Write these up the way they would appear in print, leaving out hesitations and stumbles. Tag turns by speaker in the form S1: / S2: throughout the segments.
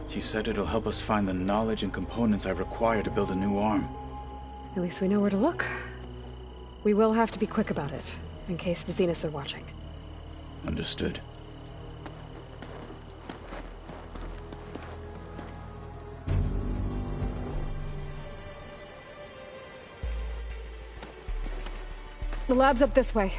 S1: She said it'll help us find the knowledge and components I require to build a new arm.
S2: At least we know where to look. We will have to be quick about it, in case the Zeniths are watching.
S1: Understood.
S2: The lab's up this way.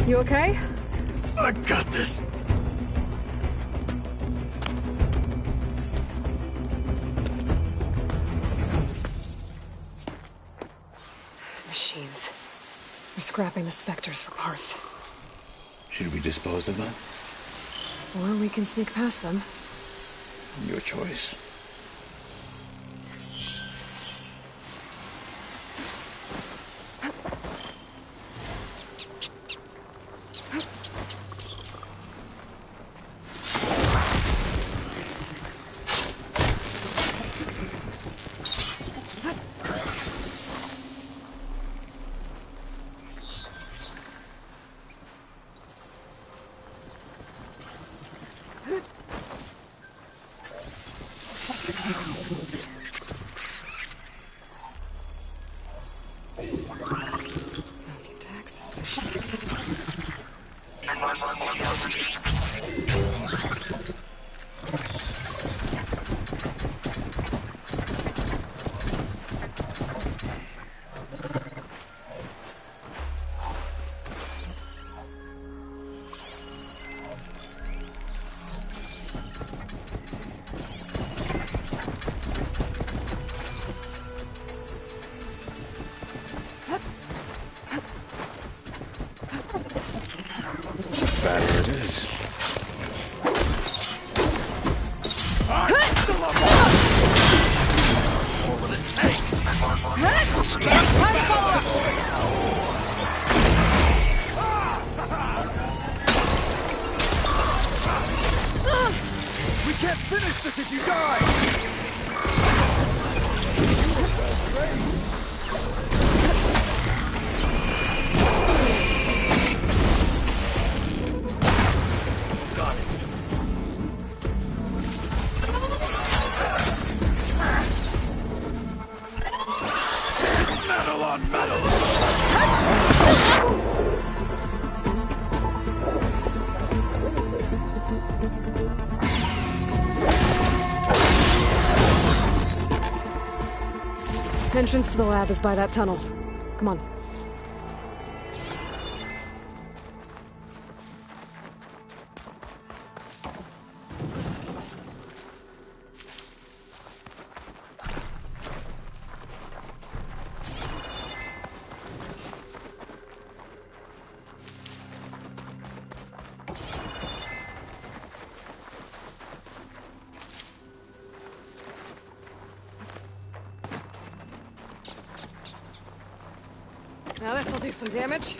S2: You okay?
S1: I got this.
S2: Machines. We're scrapping the Spectres for parts.
S1: Should we dispose of them?
S2: Or we can sneak past them.
S1: Your choice. Battery it is.
S3: We can't finish this if you die!
S2: Entrance to the lab is by that tunnel. Come on. Now this'll do some damage.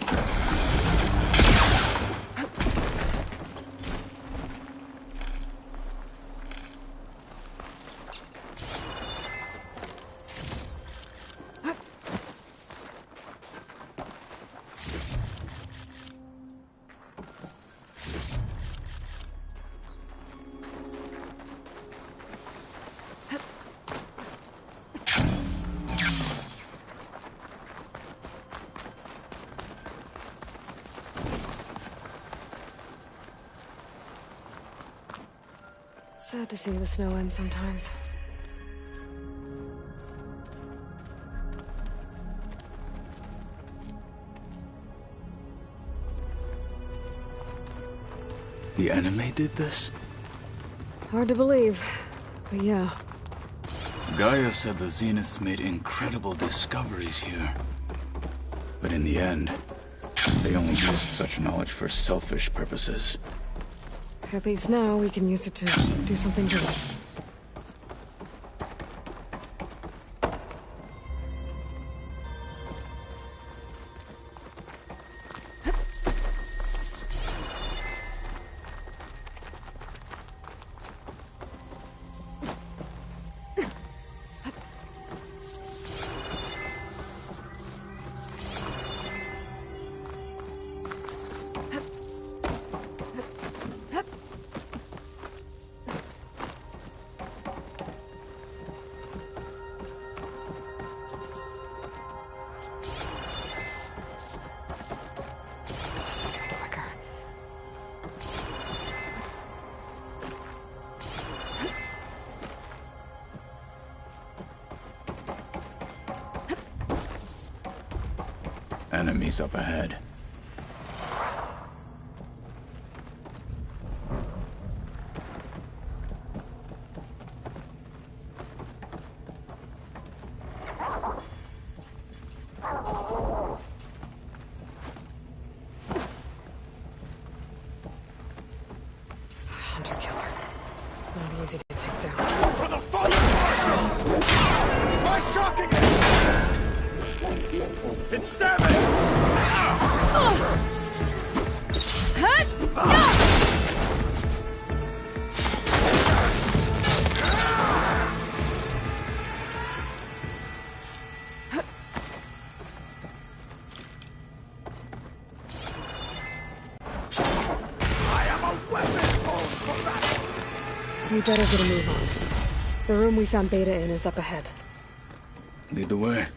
S2: Sad to see the snow end sometimes.
S1: The enemy did this?
S2: Hard to believe, but yeah.
S1: Gaia said the Zeniths made incredible discoveries here. But in the end, they only used such knowledge for selfish purposes.
S2: At least now we can use it to do something good.
S1: enemies up ahead.
S2: Hunter killer. Not easy to take down.
S3: For the fire marshal! Try shocking it! It's damaged!
S2: We better get a move on. The room we found Beta in is up ahead.
S1: Lead the way.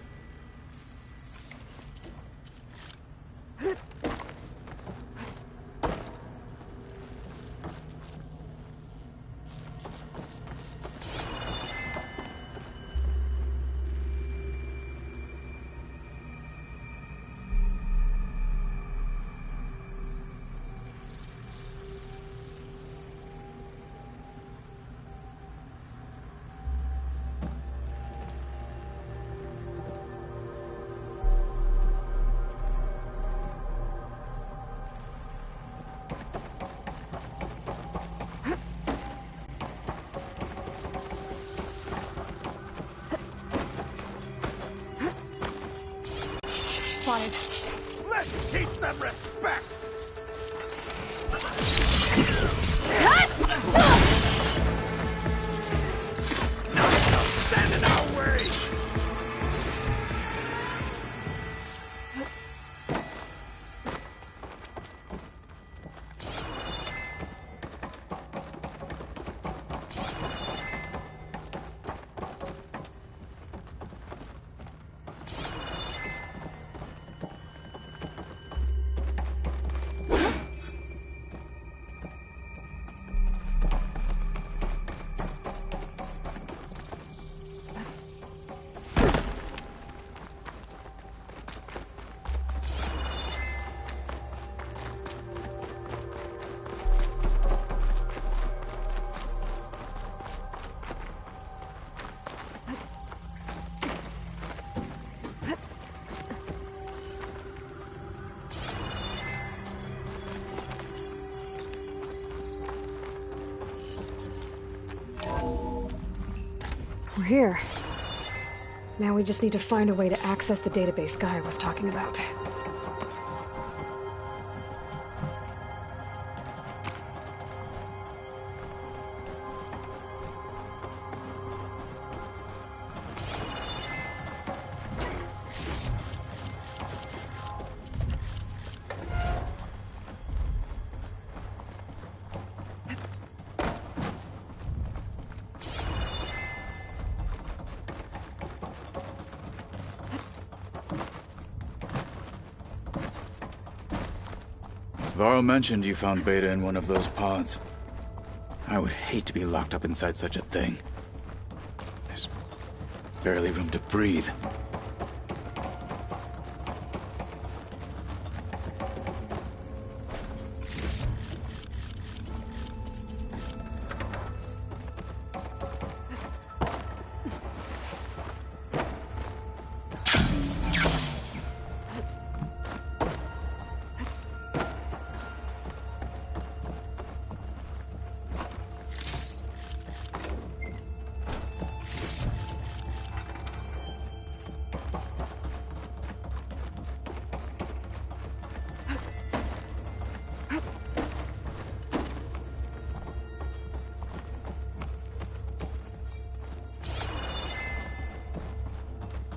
S2: Spotted.
S3: Let's teach them respect! Now stand in our way!
S2: We're here. Now we just need to find a way to access the database Guy was talking about.
S1: Varl mentioned you found Beta in one of those pods. I would hate to be locked up inside such a thing. There's barely room to breathe.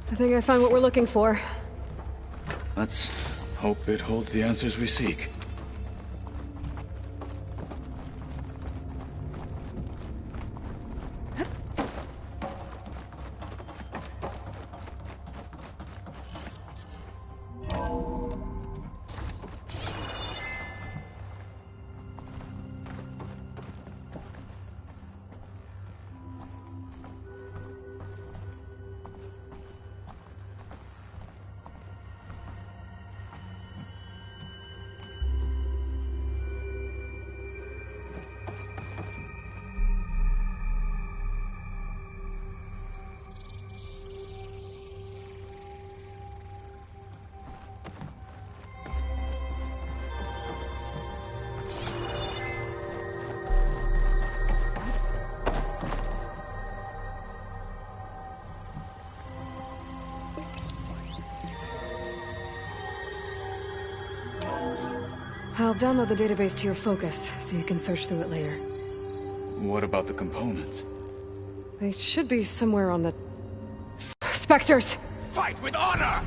S2: I think I found what we're looking for.
S1: Let's hope it holds the answers we seek.
S2: I'll download the database to your Focus, so you can search through it later.
S1: What about the components?
S2: They should be somewhere on the... Spectres!
S3: Fight with honor!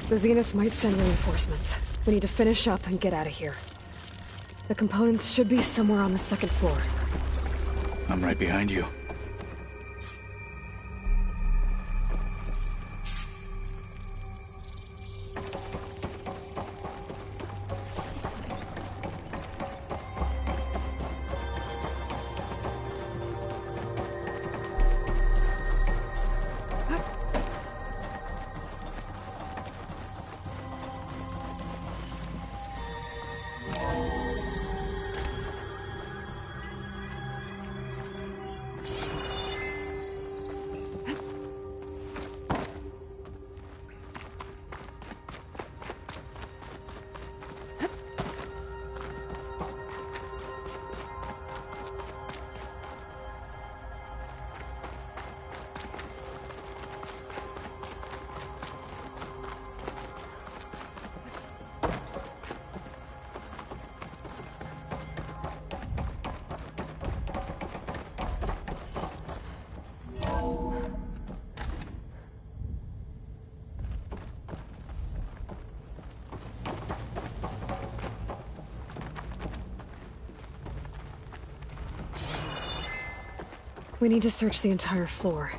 S2: The Zeniths might send reinforcements. We need to finish up and get out of here. The components should be somewhere on the second floor.
S1: I'm right behind you.
S2: We need to search the entire floor.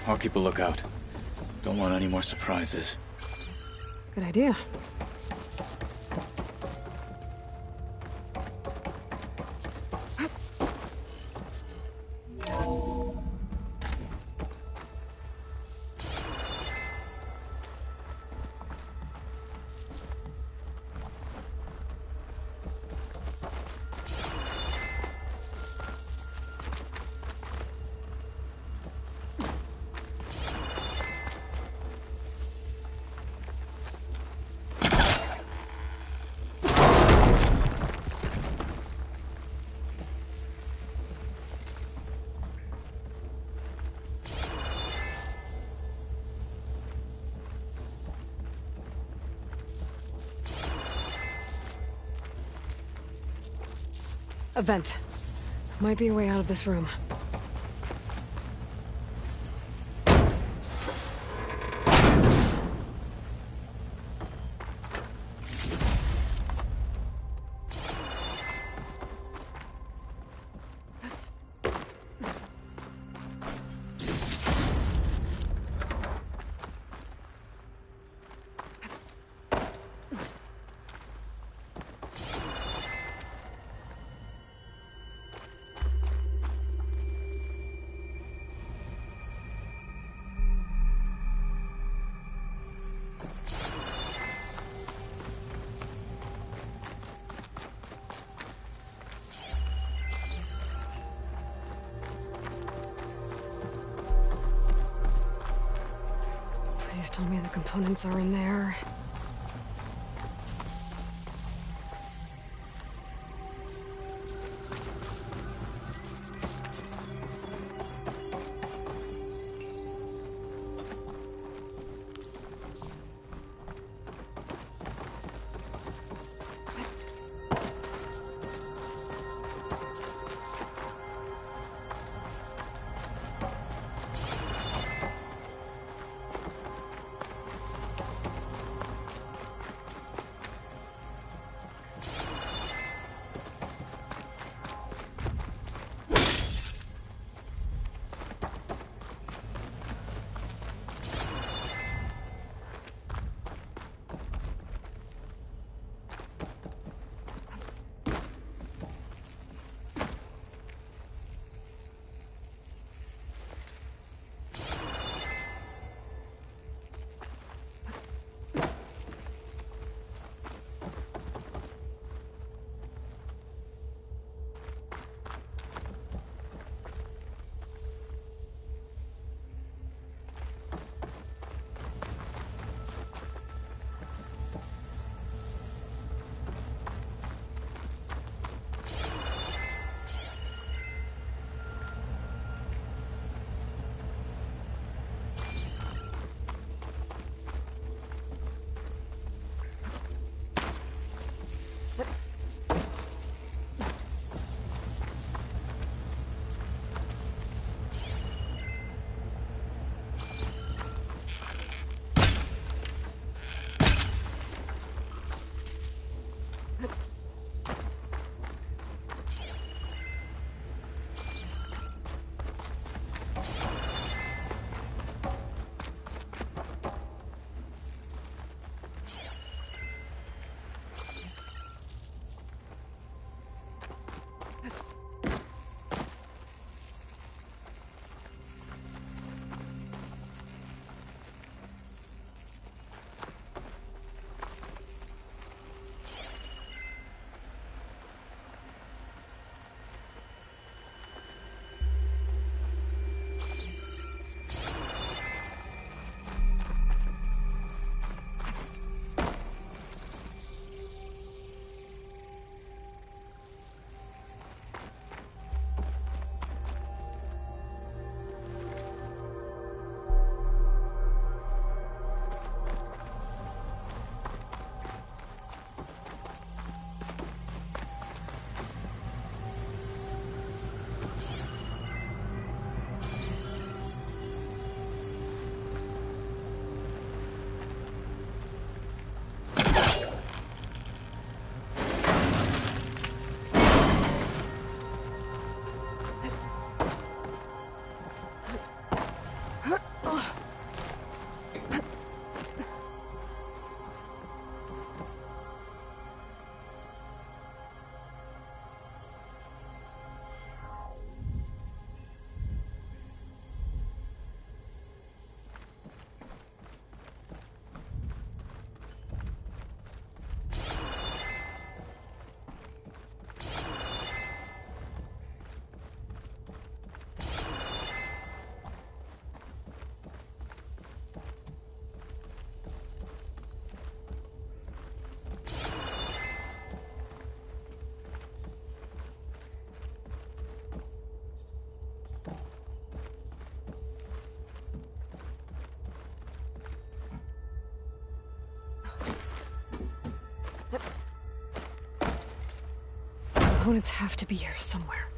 S1: I'll keep a lookout. Don't want any more surprises.
S2: Good idea. A vent. Might be a way out of this room. Please tell me the components are in there. components have to be here somewhere.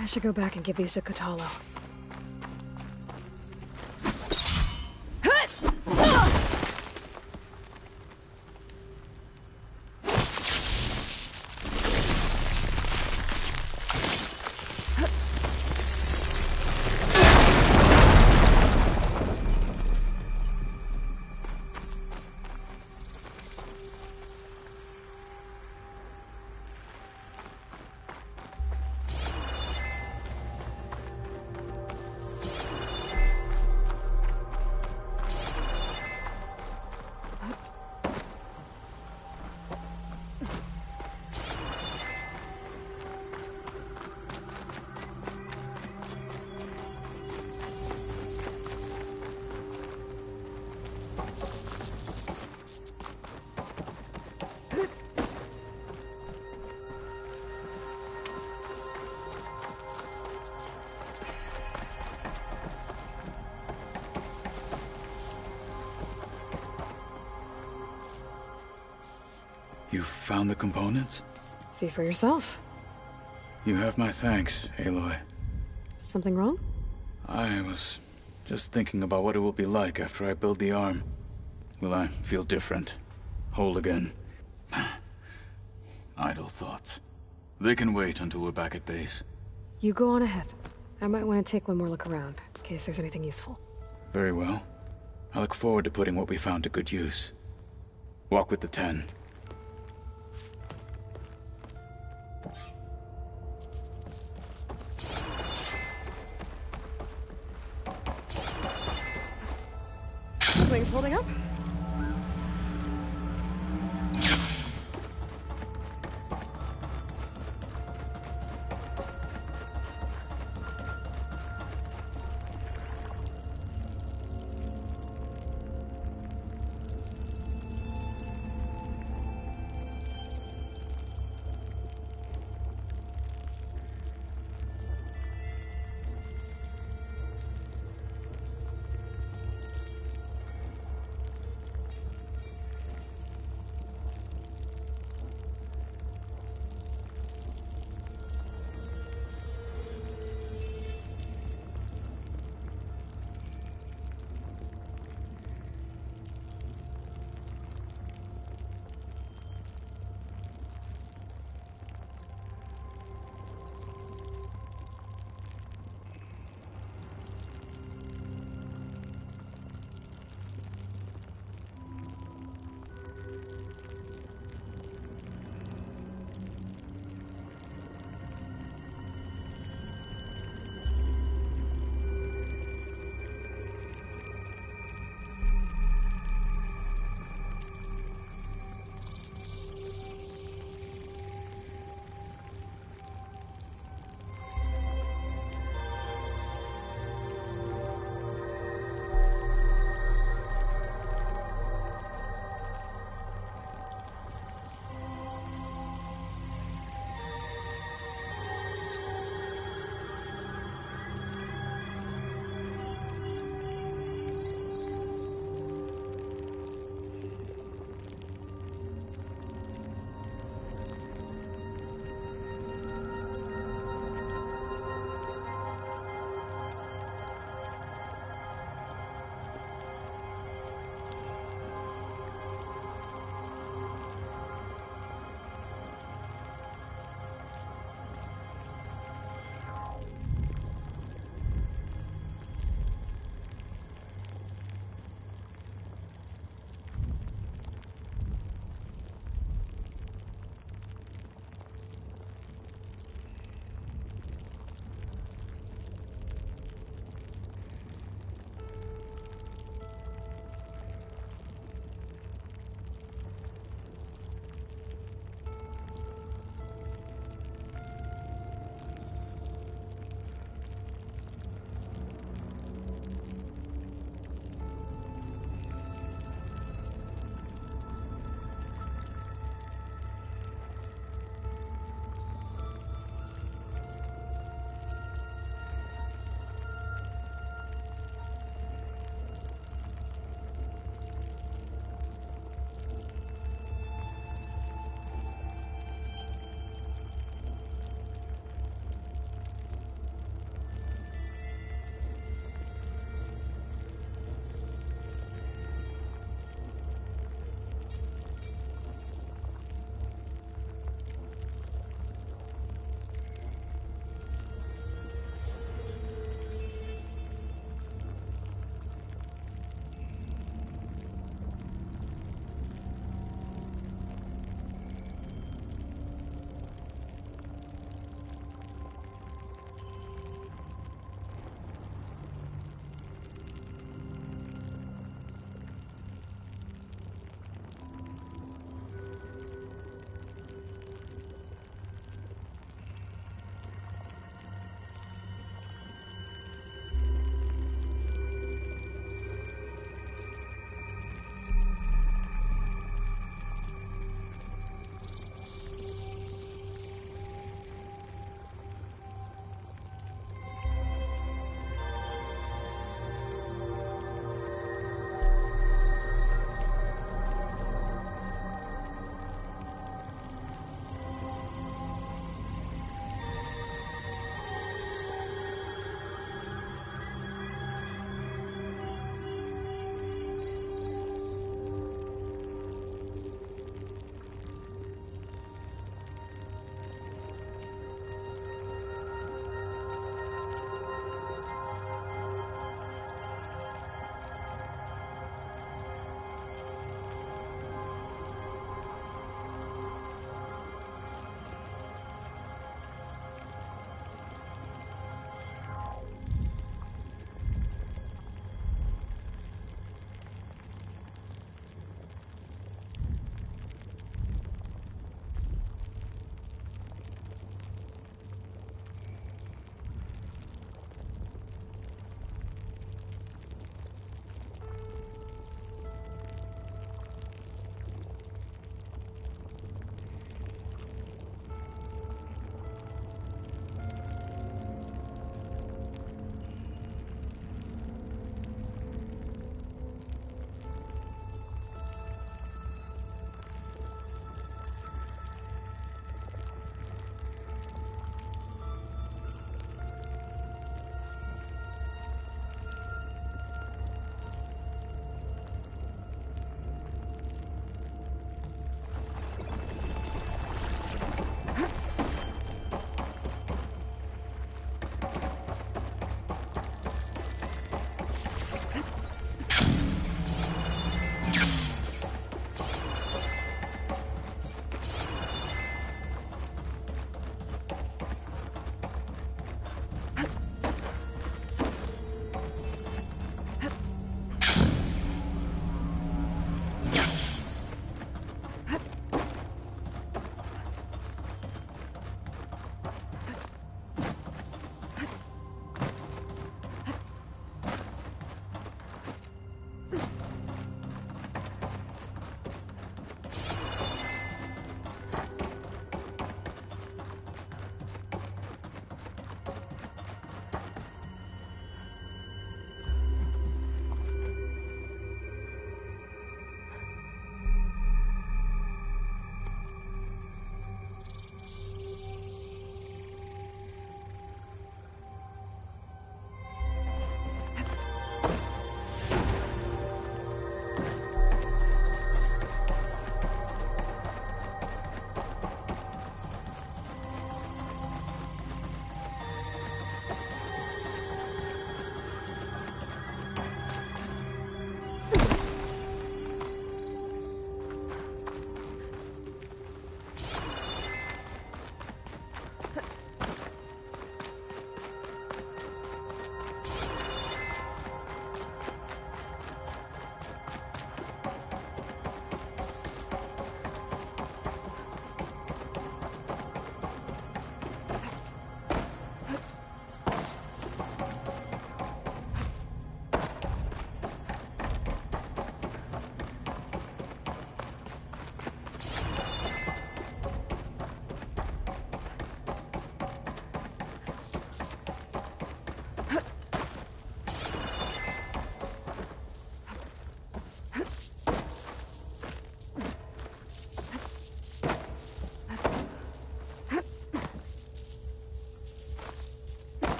S2: I should go back and give these to Kotalo.
S1: You found the components?
S2: See for yourself.
S1: You have my thanks, Aloy.
S2: Something wrong?
S1: I was just thinking about what it will be like after I build the arm. Will I feel different? Whole again? Idle thoughts. They can wait until we're back at base.
S2: You go on ahead. I might want to take one more look around, in case there's anything useful.
S1: Very well. I look forward to putting what we found to good use. Walk with the 10.
S2: Things holding up?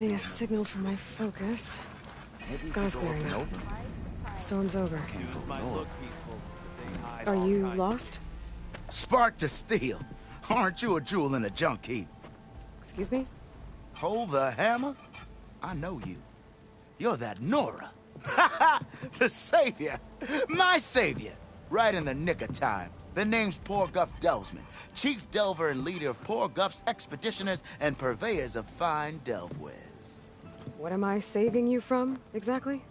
S2: Getting a signal for my focus.
S4: Maybe
S2: Sky's
S4: we go up
S2: clearing
S4: and
S2: up.
S4: over.
S2: Storm's over.
S4: Can't go
S3: Might
S4: north.
S3: look peaceful, but they hide
S2: Are
S3: all
S2: you
S3: kinds of
S2: lost?
S5: Spark to steel. Aren't you a jewel in a junk heap?
S2: Excuse me?
S5: Hold the hammer? I know you. You're that Nora. The savior. My savior. Right in the nick of time. The name's Poor Guff Delvesman, chief delver and leader of Poor Guff's expeditioners and purveyors of fine delve wares.
S2: What am I saving you from, exactly?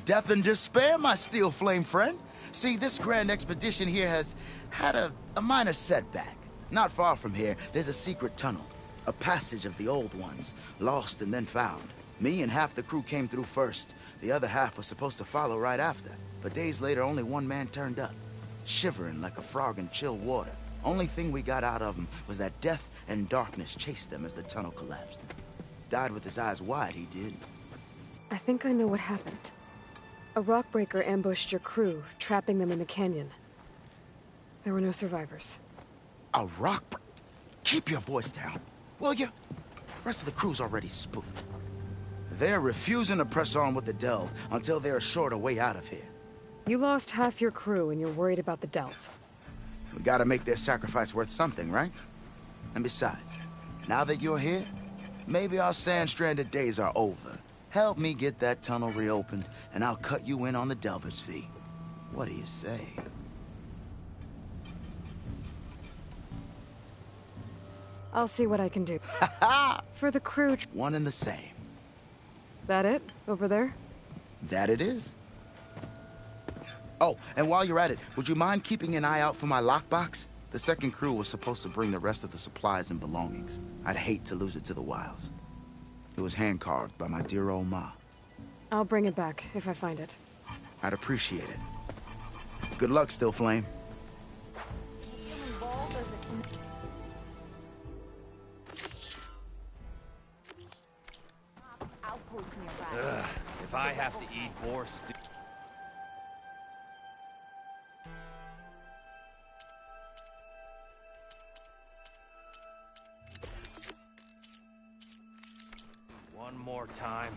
S5: Death and despair, my steel flame friend. See, this grand expedition here has had a minor setback. Not far from here, there's a secret tunnel. A passage of the old ones, lost and then found. Me and half the crew came through first. The other half was supposed to follow right after. But days later, only one man turned up. Shivering like a frog in chill water. Only thing we got out of him was that death and darkness chased them as the tunnel collapsed. Died with his eyes wide, he did.
S2: I think I know what happened. A rockbreaker ambushed your crew, trapping them in the canyon. There were no survivors.
S5: A rock... Keep your voice down, will you? Rest of the crew's already spooked. They're refusing to press on with the delve until they're assured a way out of here.
S2: You lost half your crew and you're worried about the delve.
S5: We gotta make their sacrifice worth something, right? And besides, now that you're here, maybe our sand-stranded days are over. Help me get that tunnel reopened, and I'll cut you in on the delver's fee. What do you say?
S2: I'll see what I can do. For the crew.
S5: One and the same.
S2: That it? Over there?
S5: That it is. Oh, and while you're at it, would you mind keeping an eye out for my lockbox? The second crew was supposed to bring the rest of the supplies and belongings. I'd hate to lose it to the wilds. It was hand-carved by my dear old ma.
S2: I'll bring it back if I find it.
S5: I'd appreciate it. Good luck, Still Flame.
S3: If I have to eat more stew... One more time.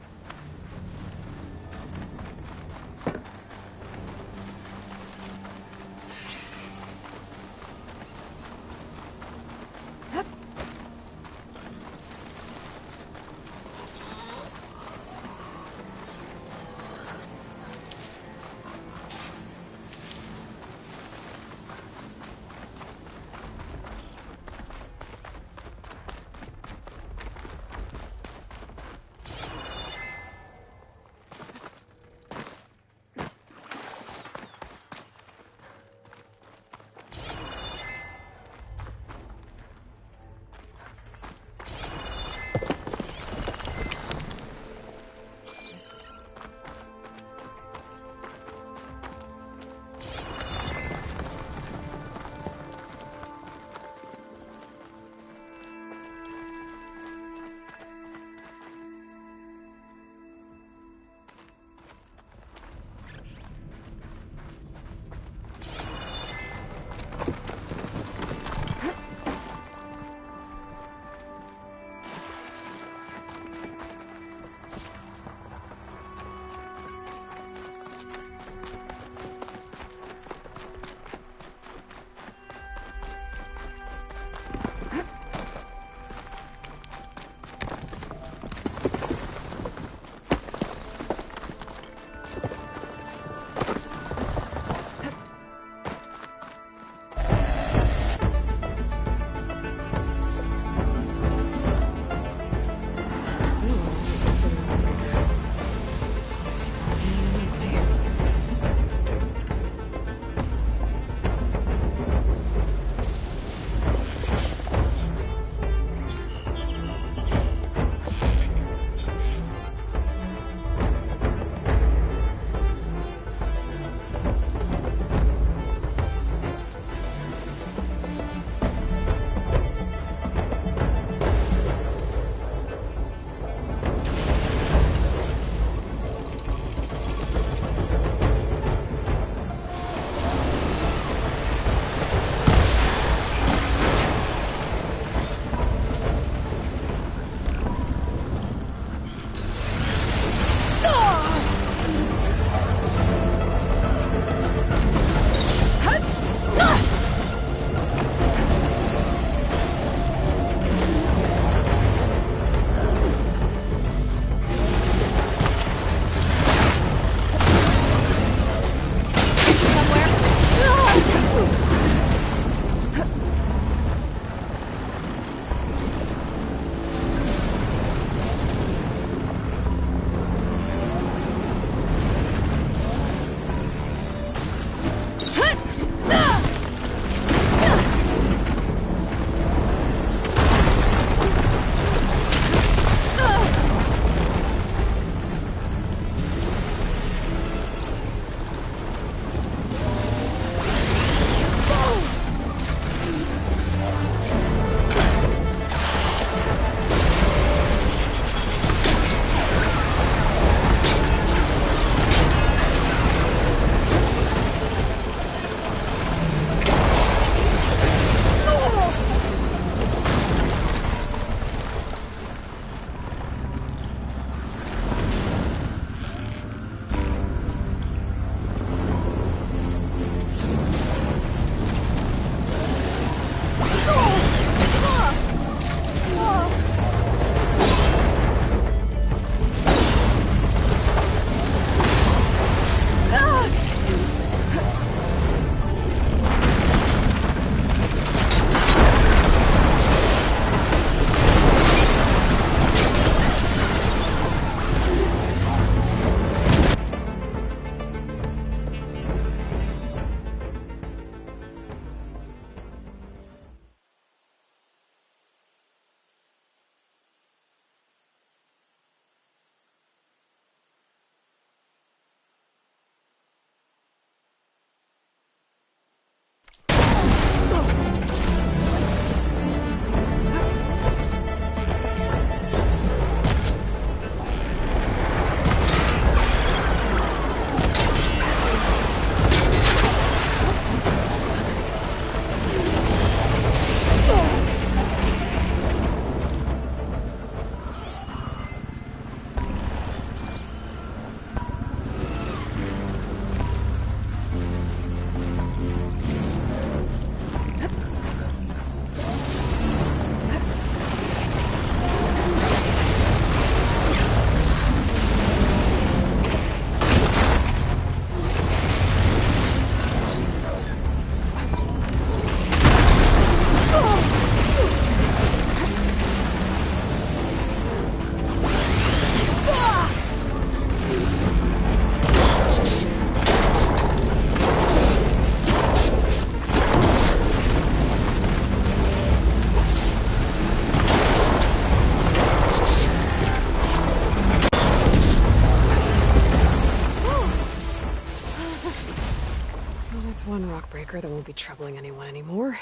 S2: breaker that won't be troubling anyone anymore.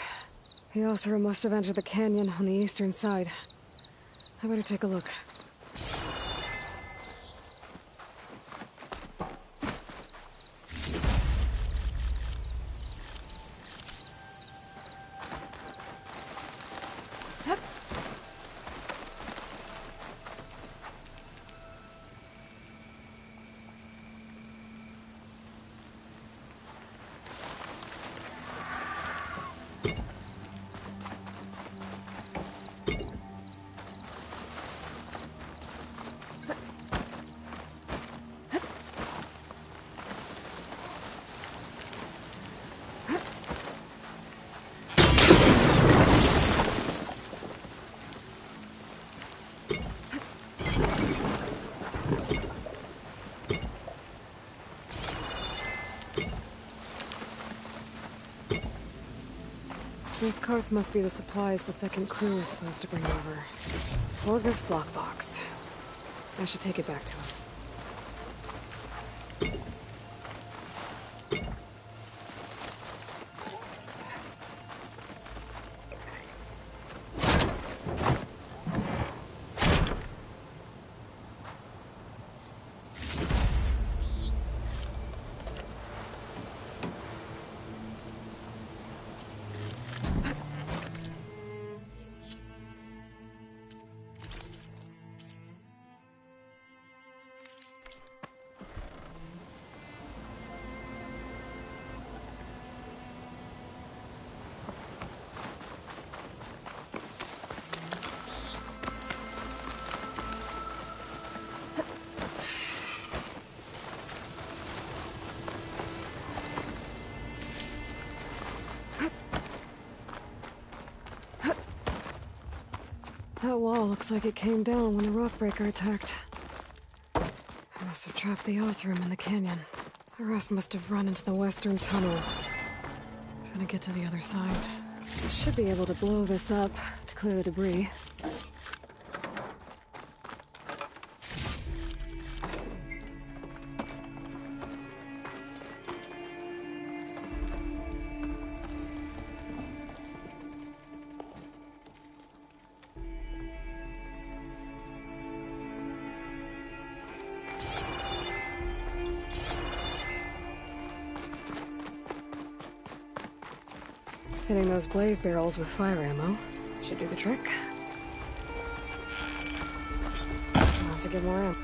S2: The Oseram must have entered the canyon on the eastern side. I better take a look. Those carts must be the supplies the second crew is supposed to bring over. Forgriff's lockbox. I should take it back to him. That wall looks like it came down when the rockbreaker attacked. I must have trapped the Oseram in the canyon. The rest must have run into the western tunnel. Trying to get to the other side. I should be able to blow this up to clear the debris. Hitting those blaze barrels with fire ammo should do the trick. I'll have to get more ammo.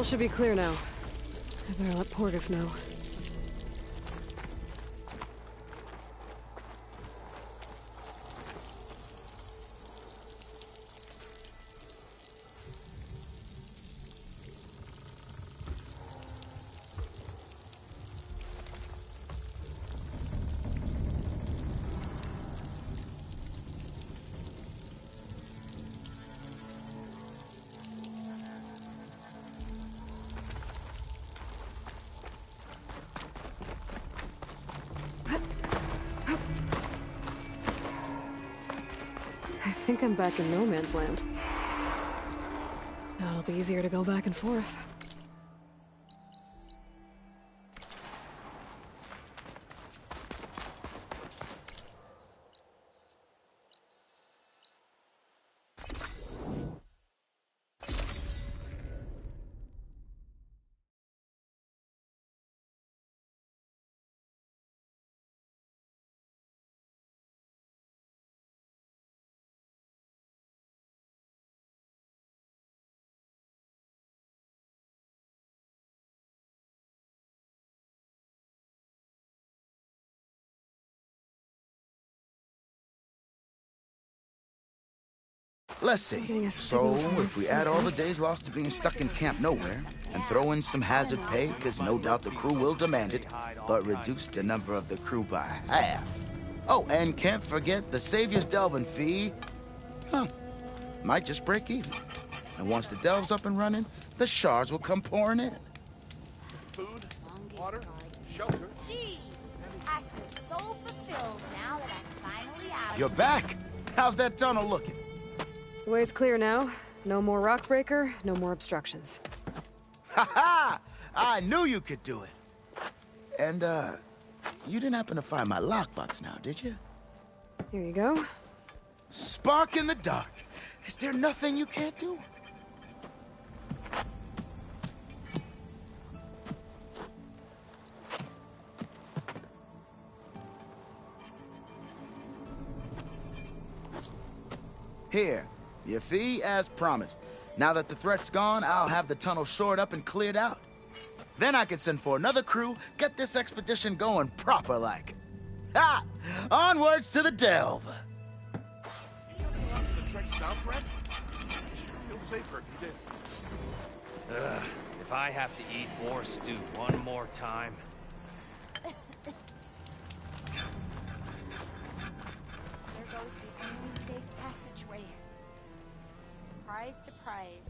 S2: Tunnel should be clear now. I better let Portiff know. I think I'm back in no man's land. Now it'll be easier to go back and forth.
S5: Let's see. So, if we add all the days lost to being stuck in Camp Nowhere, and throw in some hazard pay, because no doubt the crew will demand it, but reduce the number of the crew by half. Oh, and can't forget the Savior's delving fee. Might just break even. And once the delve's up and running, the shards will come pouring in.
S3: Food, water, shelter.
S4: Gee, I feel so fulfilled now that I'm finally out.
S5: You're back! How's that tunnel looking?
S2: The way's clear now. No more rock breaker, no more obstructions.
S5: Ha-ha! I knew you could do it. And, you didn't happen to find my lockbox now, did you?
S2: Here you go.
S5: Spark in the dark. Is there nothing you can't do? Here, your fee as promised. Now that the threat's gone, I'll have the tunnel shored up and cleared out. Then I can send for another crew, get this expedition going proper-like. Ha! Onwards to the delve!
S3: The trek south, Brent? Sure feels safer if you did.
S6: If I have to eat more stew one more time.
S4: There goes the only safe passageway. Surprise, surprise.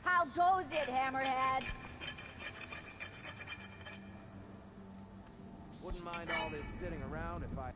S4: How goes it, Hammerhead?
S6: Wouldn't mind all this sitting around if I...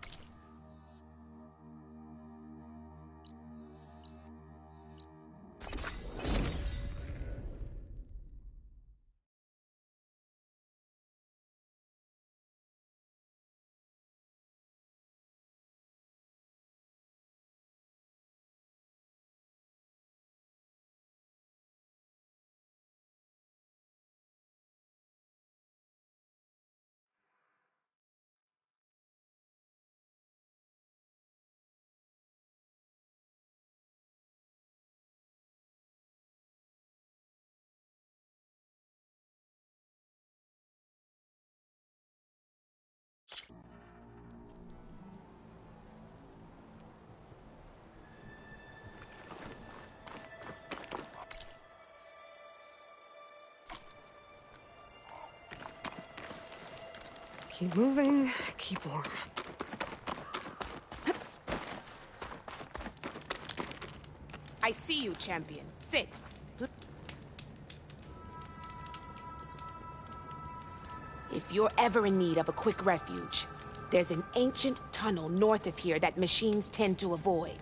S2: Keep moving, keep warm.
S7: I see you, champion. Sit. If you're ever in need of a quick refuge, there's an ancient tunnel north of here that machines tend to avoid.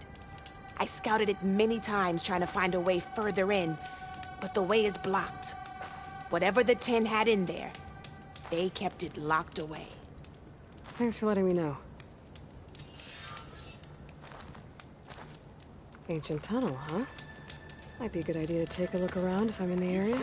S7: I scouted it many times trying to find a way further in, but the way is blocked. Whatever the 10 had in there, they kept it locked away.
S2: Thanks for letting me know. Ancient tunnel, huh? Might be a good idea to take a look around if I'm in the area.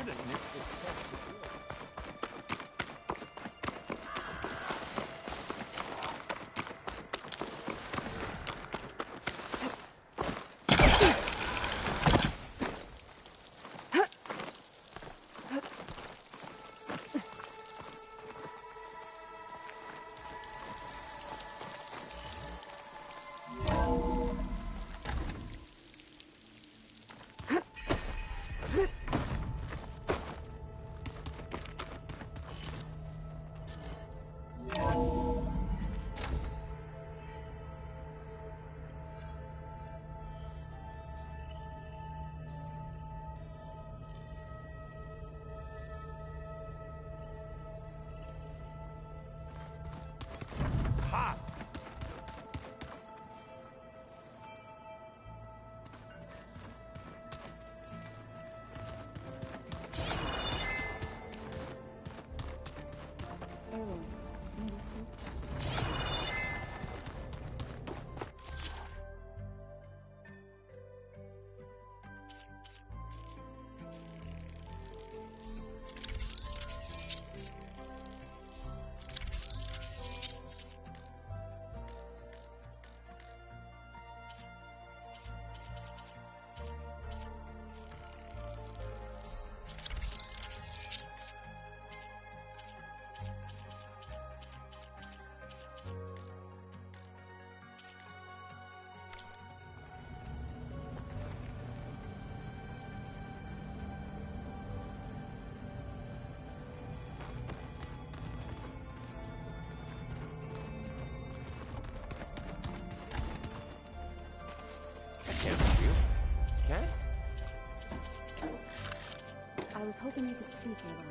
S2: hoping you could speak a little.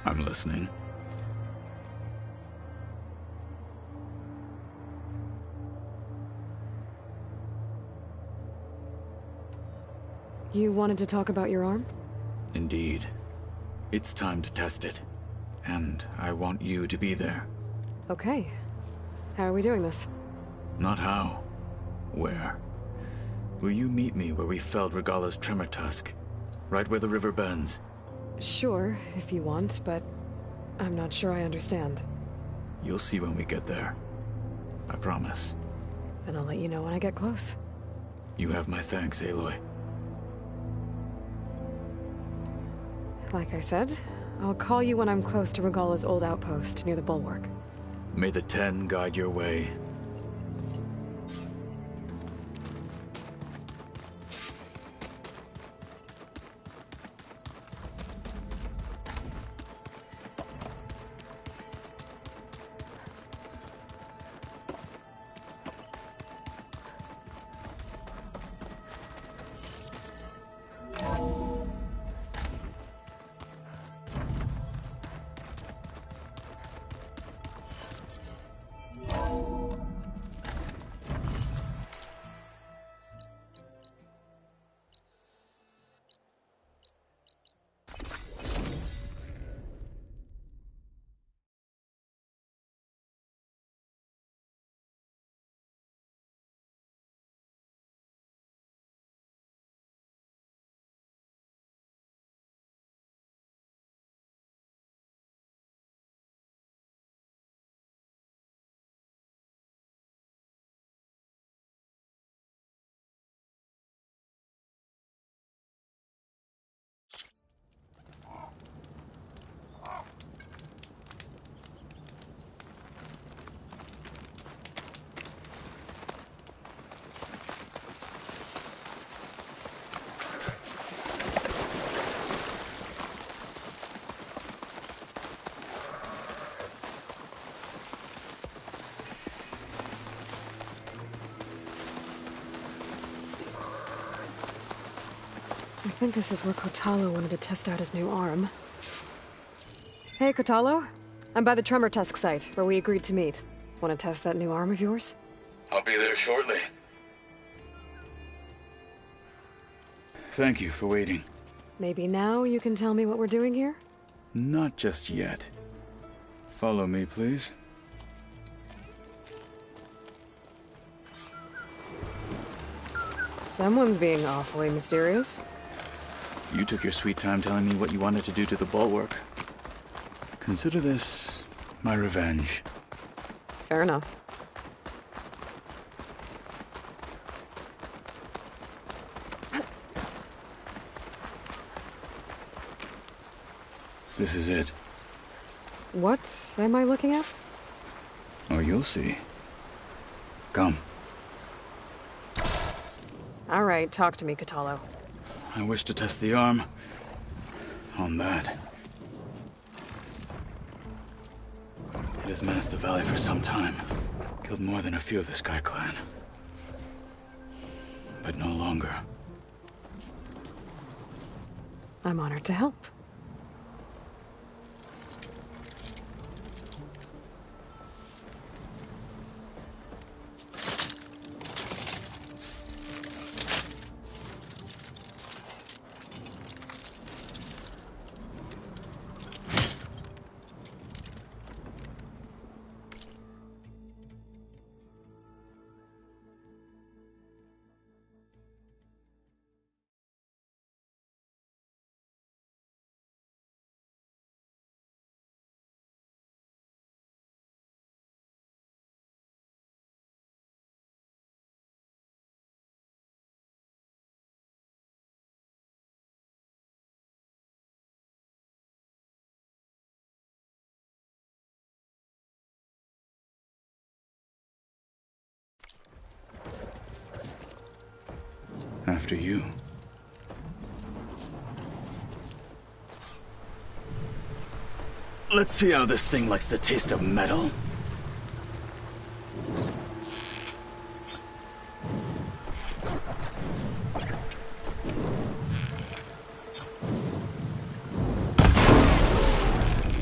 S1: I'm listening.
S2: You wanted to talk about your arm?
S1: Indeed. It's time to test it. And I want you to be there.
S2: Okay. How are we doing this?
S1: Not how. Where? Will you meet me where we felled Regala's tremor tusk? Right where the river bends?
S2: Sure, if you want, but I'm not sure I understand.
S1: You'll see when we get there. I promise.
S2: Then I'll let you know when I get close.
S1: You have my thanks, Aloy.
S2: Like I said, I'll call you when I'm close to Regala's old outpost near the bulwark.
S1: May the Ten guide your way.
S2: I think this is where Kotalo wanted to test out his new arm. Hey, Kotalo. I'm by the Tremor Tusk site, where we agreed to meet. Want to test that new arm of yours?
S1: I'll be there shortly. Thank you for waiting.
S2: Maybe now you can tell me what we're doing here?
S1: Not just yet. Follow me, please.
S2: Someone's being awfully mysterious.
S1: You took your sweet time telling me what you wanted to do to the bulwark. Consider this my revenge.
S2: Fair enough.
S1: This is it.
S2: What am I looking at?
S1: Oh, you'll see. Come.
S2: All right, talk to me, Kotalo.
S1: I wish to test the arm on that. It has menaced the valley for some time. Killed more than a few of the Sky Clan. But no longer.
S2: I'm honored to help.
S1: after you. Let's see how this thing likes the taste of metal.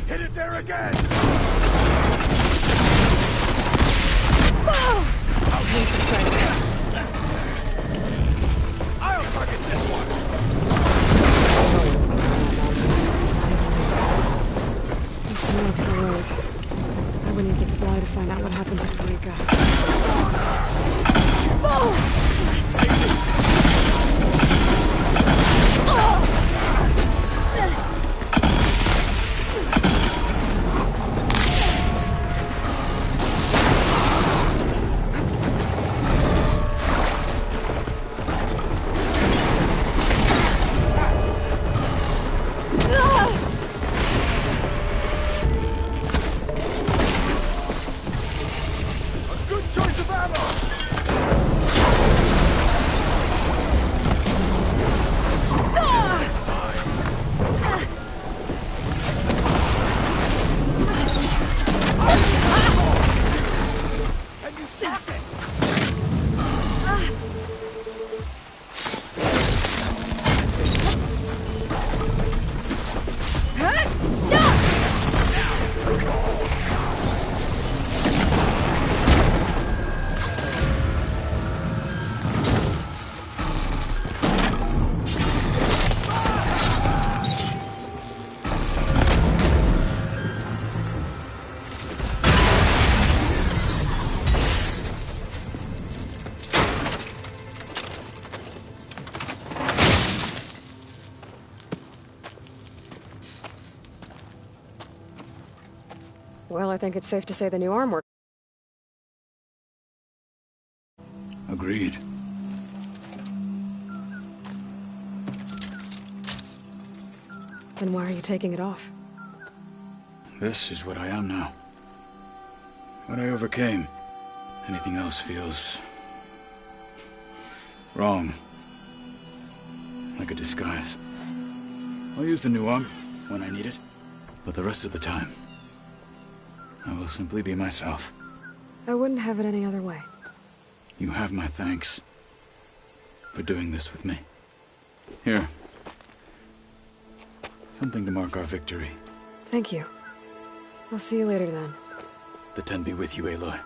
S3: Hit it there again! I'll target this one!
S2: Just north of the road. I would need to fly to find out what happened to Frika.
S3: Good choice of ammo! Can you stop it?
S2: Well, I think it's safe to say the new armor.
S1: Agreed.
S2: Then why are you taking it off?
S1: This is what I am now. What I overcame. Anything else feels... wrong. Like a disguise. I'll use the new arm when I need it, but the rest of the time, I will simply be myself.
S2: I wouldn't have it any other way.
S1: You have my thanks for doing this with me. Here. Something to mark our victory.
S2: Thank you. I'll see you later then.
S1: The 10 be with you, Aloy.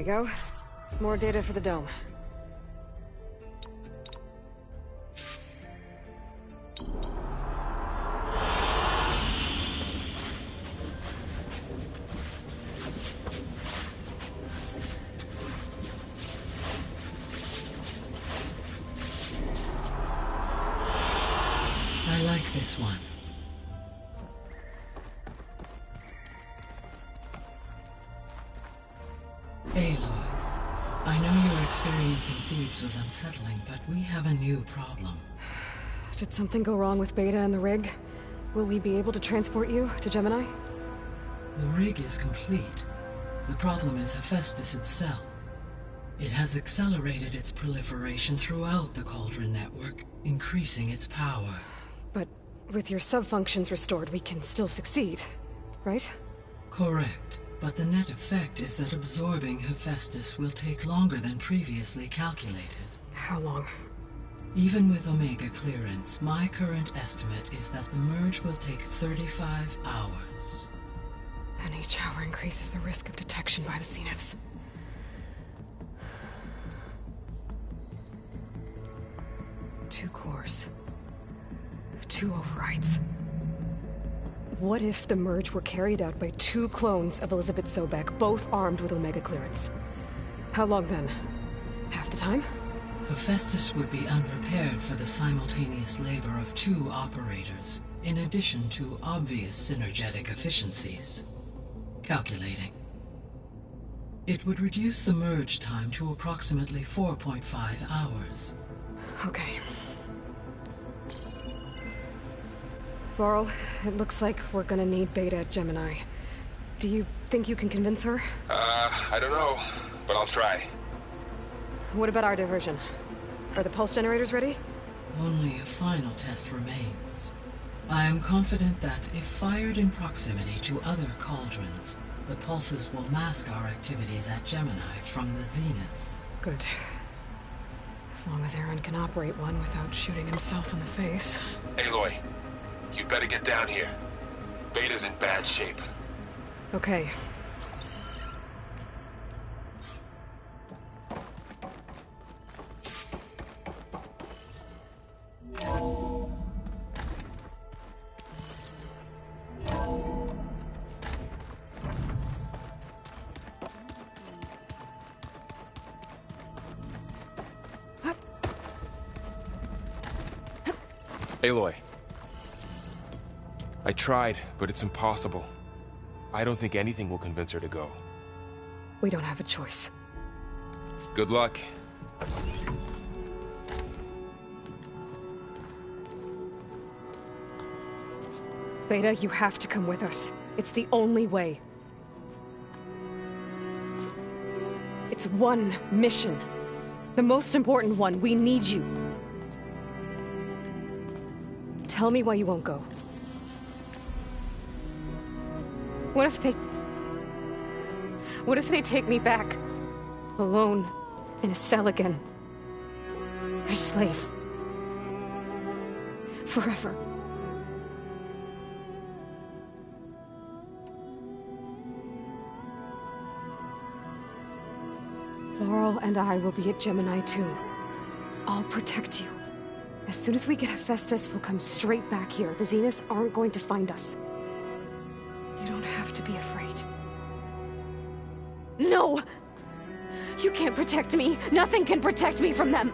S2: go. More data for the dome.
S8: I like this one. Aloy, I know your experience in Thebes was unsettling, but we have a new problem.
S2: Did something go wrong with Beta and the rig? Will we be able to transport you to Gemini?
S8: The rig is complete. The problem is Hephaestus itself. It has accelerated its proliferation throughout the Cauldron network, increasing its power.
S2: But with your sub-functions restored, we can still succeed, right?
S8: Correct. But the net effect is that absorbing Hephaestus will take longer than previously calculated.
S2: How long?
S8: Even with Omega clearance, my current estimate is that the merge will take 35 hours.
S2: And each hour increases the risk of detection by the Zeniths. Two cores. Two overrides. What if the merge were carried out by two clones of Elizabeth Sobek, both armed with Omega clearance? How long then? Half the time?
S8: Hephaestus would be unprepared for the simultaneous labor of two operators, in addition to obvious synergetic efficiencies. Calculating. It would reduce the merge time to approximately 4.5 hours.
S2: Okay. Varl, it looks like we're gonna need Beta at Gemini. Do you think you can convince her?
S9: I don't know, but I'll try.
S2: What about our diversion? Are the pulse generators ready?
S8: Only a final test remains. I am confident that if fired in proximity to other cauldrons, the pulses will mask our activities at Gemini from the Zeniths.
S2: Good. As long as Aaron can operate one without shooting himself in the face.
S9: Aloy, you better get down here. Beta's in bad shape.
S2: Okay.
S9: Aloy. I tried, but it's impossible. I don't think anything will convince her to go.
S2: We don't have a choice.
S9: Good luck.
S2: Beta, you have to come with us. It's the only way. It's one mission. The most important one. We need you. Tell me why you won't go. What if they take me back? Alone, in a cell again. A slave. Forever. Varl and I will be at Gemini too. I'll protect you. As soon as we get Hephaestus, we'll come straight back here. The Zeniths aren't going to find us. You don't have to be afraid. No! You can't protect me. Nothing can protect me from them.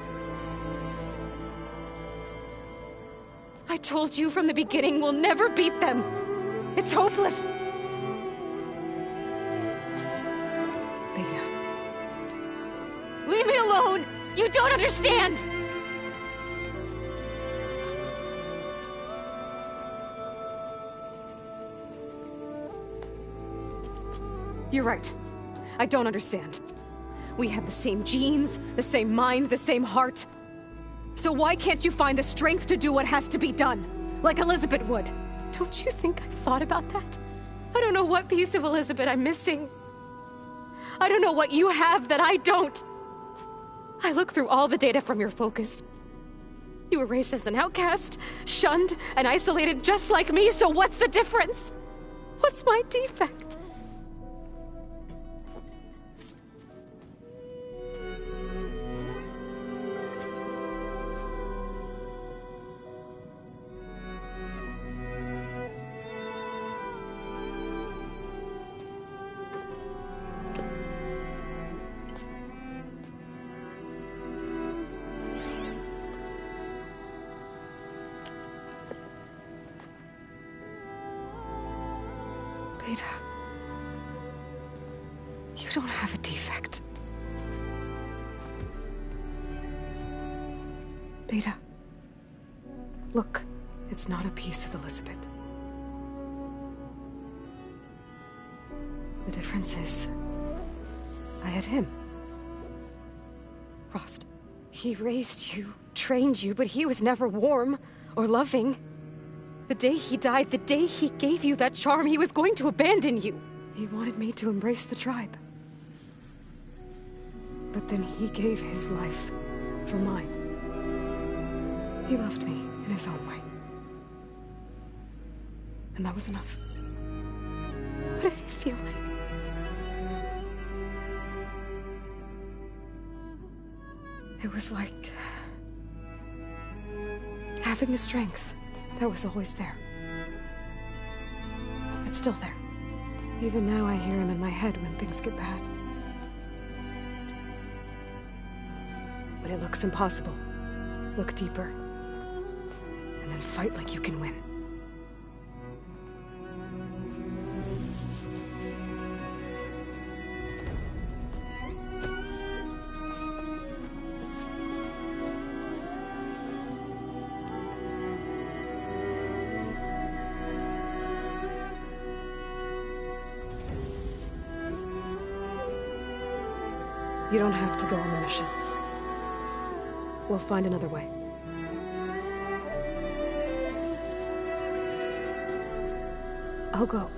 S2: I told you from the beginning, we'll never beat them. It's hopeless. Beta. Leave me alone! You don't understand! You're right. I don't understand. We have the same genes, the same mind, the same heart. So why can't you find the strength to do what has to be done? Like Elizabeth would. Don't you think I've thought about that? I don't know what piece of Elizabeth I'm missing. I don't know what you have that I don't. I look through all the data from your focus. You were raised as an outcast, shunned, and isolated just like me, so what's the difference? What's my defect? don't have a defect. Beta. Look, it's not a piece of Elizabeth. The difference is, I had him. Frost. He raised you, trained you, but he was never warm or loving. The day he died, the day he gave you that charm, he was going to abandon you. He wanted me to embrace the tribe. But then he gave his life for mine. He loved me in his own way. And that was enough. What did it feel like? It was like having a strength that was always there. It's still there. Even now I hear him in my head when things get bad. When it looks impossible, look deeper. And then fight like you can win. You don't have to go on the mission. We'll find another way. I'll go.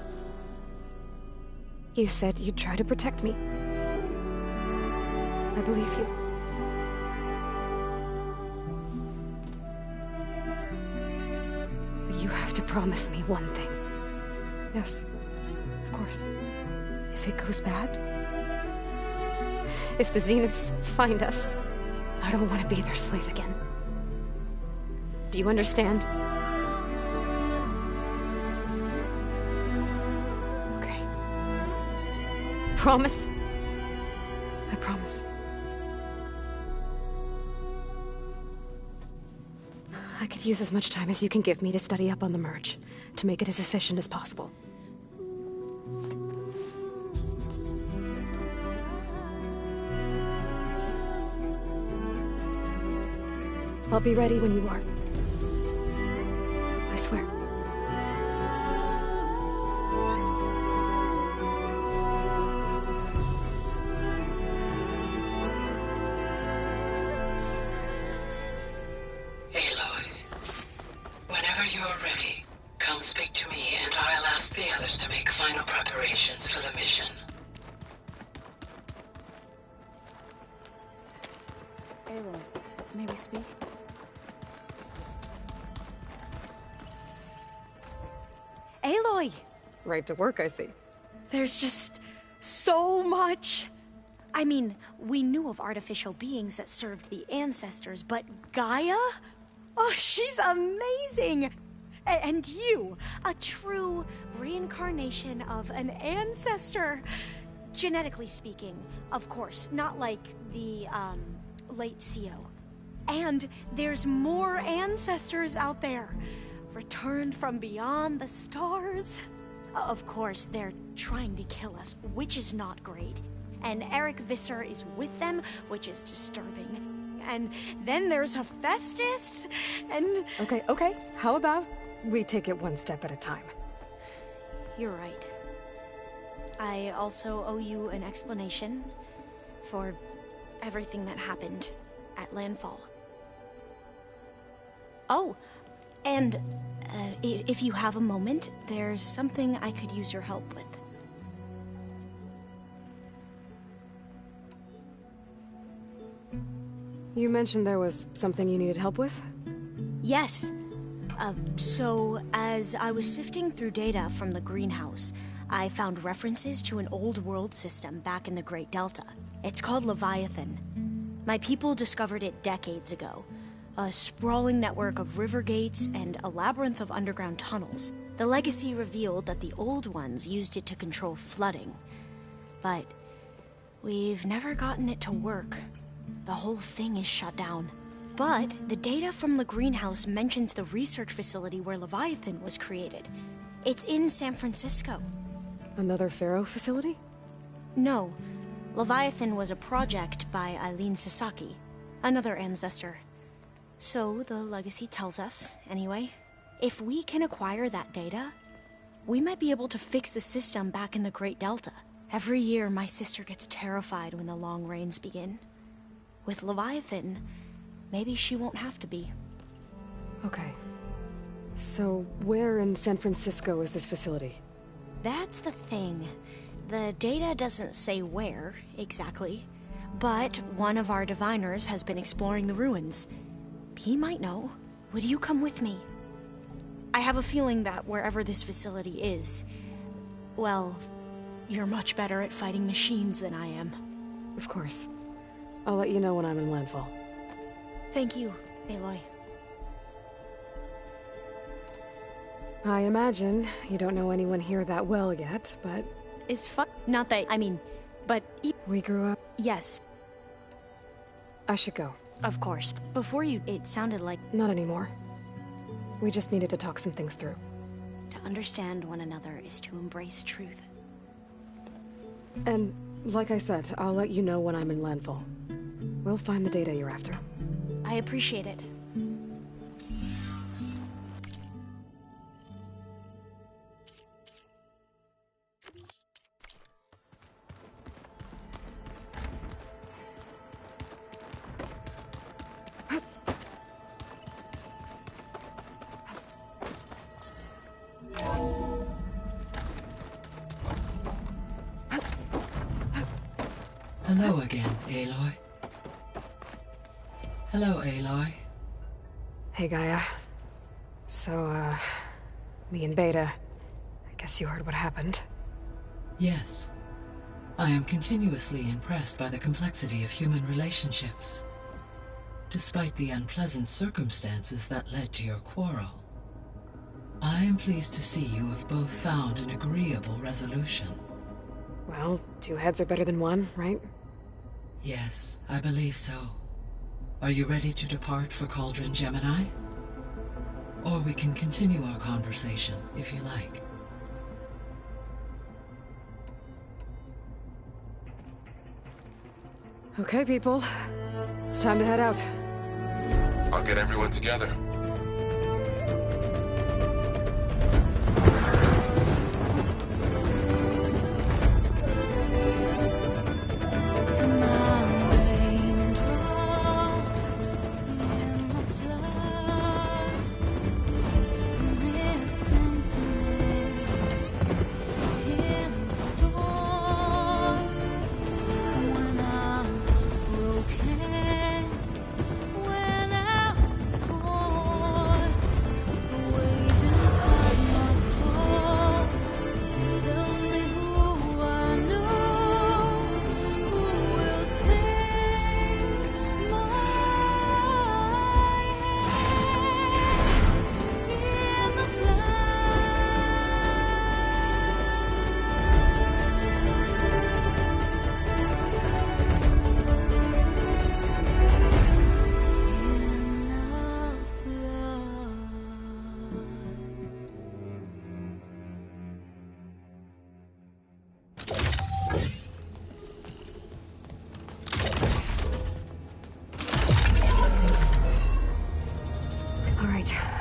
S2: You said you'd try to protect me. I believe you. But you have to promise me one thing. Yes, of course. If it goes bad, if the Zeniths find us, I don't want to be their slave again. Do you understand? Okay. Promise? I promise. I could use as much time as you can give me to study up on the merge, to make it as efficient as possible. I'll be ready when you are. I swear.
S8: Aloy, whenever you're ready, come speak to me and I'll ask the others to make final preparations for the mission.
S10: Aloy, may we speak?
S11: Aloy!
S2: Right to work, I see.
S11: There's just so much. I mean, we knew of artificial beings that served the ancestors, but Gaia? Oh, she's amazing! And you, a true reincarnation of an ancestor. Genetically speaking, of course, not like the, late CO. And there's more ancestors out there. Returned from beyond the stars. Of course, they're trying to kill us, which is not great. And Eric Visser is with them, which is disturbing. And then there's Hephaestus, and...
S2: Okay. How about we take it one step at a time?
S11: You're right. I also owe you an explanation for everything that happened at Landfall. Oh, and if you have a moment, there's something I could use your help with.
S2: You mentioned there was something you needed help with?
S11: Yes. So, as I was sifting through data from the greenhouse, I found references to an old world system back in the Great Delta. It's called Leviathan. My people discovered it decades ago. A sprawling network of river gates and a labyrinth of underground tunnels. The legacy revealed that the old ones used it to control flooding. But we've never gotten it to work. The whole thing is shut down. But the data from the greenhouse mentions the research facility where Leviathan was created. It's in San Francisco.
S2: Another Pharaoh facility?
S11: No, Leviathan was a project by Eileen Sasaki, another ancestor. So the legacy tells us, anyway, if we can acquire that data, we might be able to fix the system back in the Great Delta. Every year, my sister gets terrified when the long rains begin. With Leviathan, maybe she won't have to be.
S2: Okay. So, where in San Francisco is this facility?
S11: That's the thing. The data doesn't say where, exactly. But one of our diviners has been exploring the ruins. He might know. Would you come with me? I have a feeling that wherever this facility is, well, you're much better at fighting machines than I am.
S2: Of course. I'll let you know when I'm in landfall.
S11: Thank you, Aloy.
S2: I imagine you don't know anyone here that well yet, but...
S11: It's fun. Not that, I mean, but...
S2: We grew up...
S11: Yes.
S2: I should go.
S11: Of course. Before you, it sounded like...
S2: Not anymore. We just needed to talk some things through.
S11: To understand one another is to embrace truth.
S2: And, like I said, I'll let you know when I'm in landfall. We'll find the data you're after.
S11: I appreciate it.
S8: Hello again, Aloy. Hello, Aloy.
S2: Hey, Gaia. So, me and Beta, I guess you heard what happened.
S8: Yes. I am continuously impressed by the complexity of human relationships. Despite the unpleasant circumstances that led to your quarrel, I am pleased to see you have both found an agreeable resolution.
S2: Well, two heads are better than one, right?
S8: Yes, I believe so. Are you ready to depart for Cauldron Gemini? Or we can continue our conversation, if you like.
S2: Okay, people. It's time to head out.
S9: I'll get everyone together.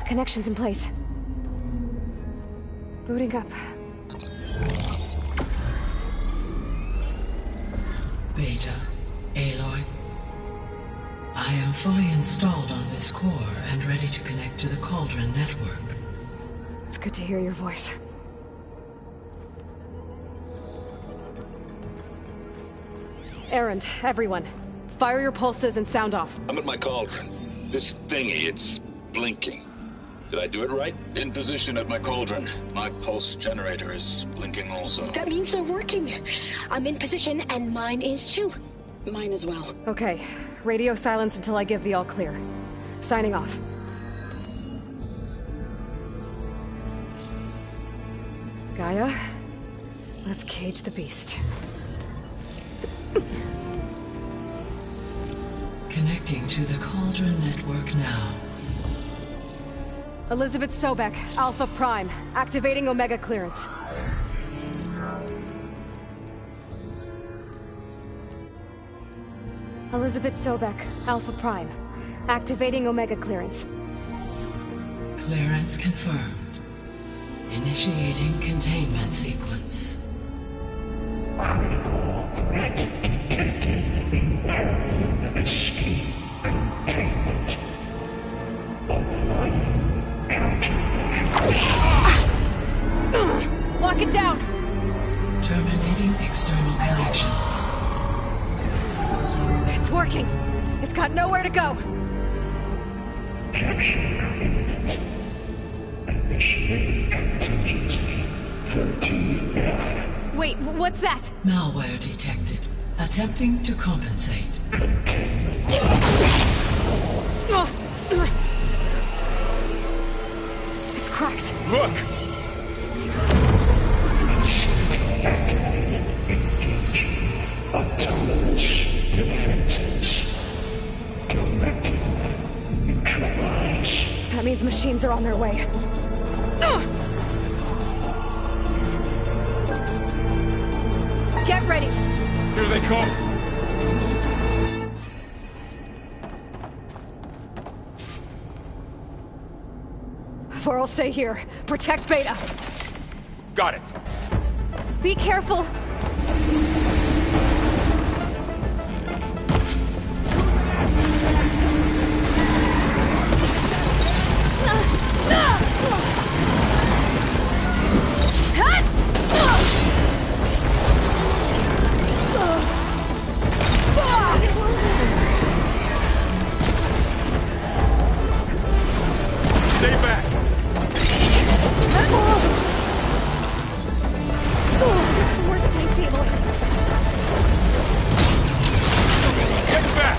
S2: Connections in place. Booting up.
S8: Beta, Aloy. I am fully installed on this core and ready to connect to the Cauldron network.
S2: It's good to hear your voice. Errand, everyone. Fire your pulses and sound off.
S12: I'm at my cauldron. This thingy, it's blinking. Did I do it right?
S1: In position at my cauldron. My pulse generator is blinking also.
S13: That means they're working. I'm in position and mine is too. Mine as well.
S2: Okay. Radio silence until I give the all clear. Signing off. Gaia, let's cage the beast.
S8: Connecting to the Cauldron network now.
S2: Elizabeth Sobek, Alpha Prime, activating Omega clearance.
S14: Elizabeth Sobek, Alpha Prime. Activating Omega clearance.
S8: Clearance confirmed. Initiating containment sequence.
S15: Critical threat detected. Imperative escape containment. Applying countermeasures.
S14: Lock it down!
S8: Terminating external connections.
S14: It's working. It's got nowhere to go.
S15: Capture imminent. Initiate contingency 13F.
S14: Wait, what's that?
S8: Malware detected. Attempting to compensate.
S15: Containment.
S14: It's cracked.
S3: Look!
S15: Activated. Engaging. Autonomous defenses. Directive. Neutralize.
S14: That means machines are on their way. Get ready!
S3: Here they come!
S14: Four will stay here. Protect Beta.
S3: Got it.
S14: Be careful.
S3: Stay back!
S14: We're safe, Aloy.
S3: Get back!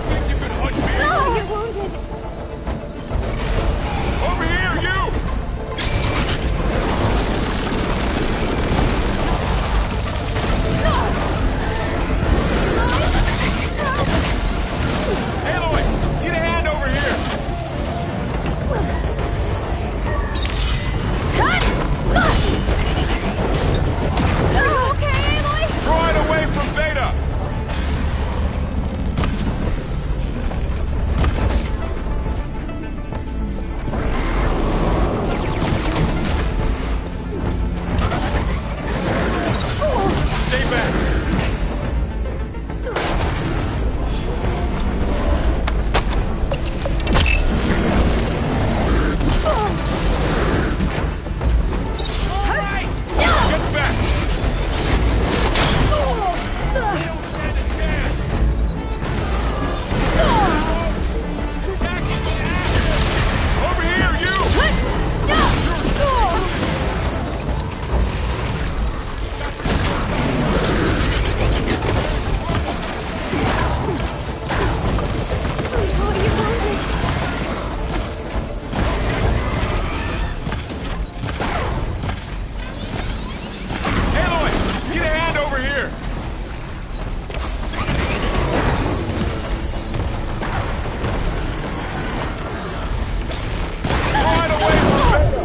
S3: Think you can hunt me?
S14: You're wounded.
S3: Over here, you! Aloy, get a hand over here!
S14: Are you okay, Aloy?
S3: Draw it away from Beta! Stay back! Get back! Over here, you! Aloy, get a hand over here! Draw it away from Beta!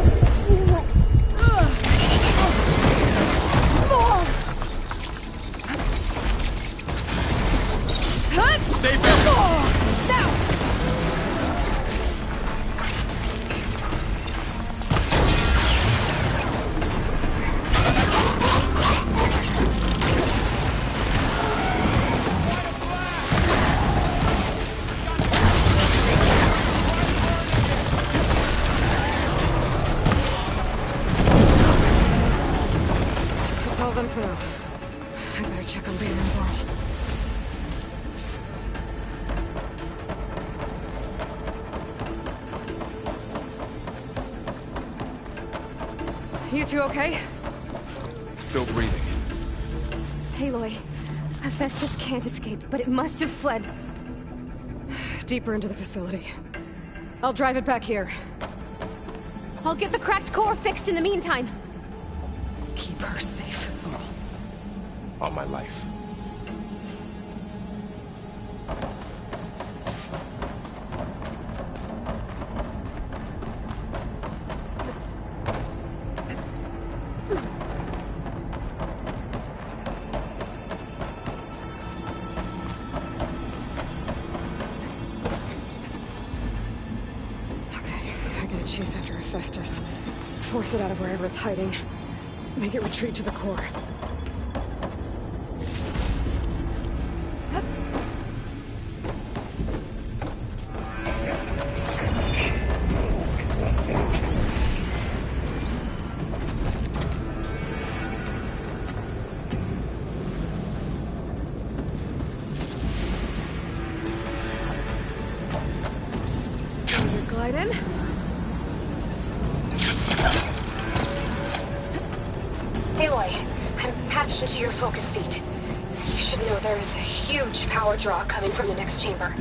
S3: Stay back!
S2: That's all done for now. I better check on Beta and Varl. You two okay?
S3: Still breathing.
S14: Aloy, Hephaestus can't escape, but it must have fled.
S2: Deeper into the facility. I'll drive it back here.
S14: I'll get the cracked core fixed in the meantime.
S2: Keep her safe, Varl.
S3: On my life.
S2: Hephaestus. Force it out of wherever it's hiding. Make it retreat to the core. Glide in.
S14: Aloy, I'm patched into your focus feed. You should know there's a huge power draw coming from the next chamber.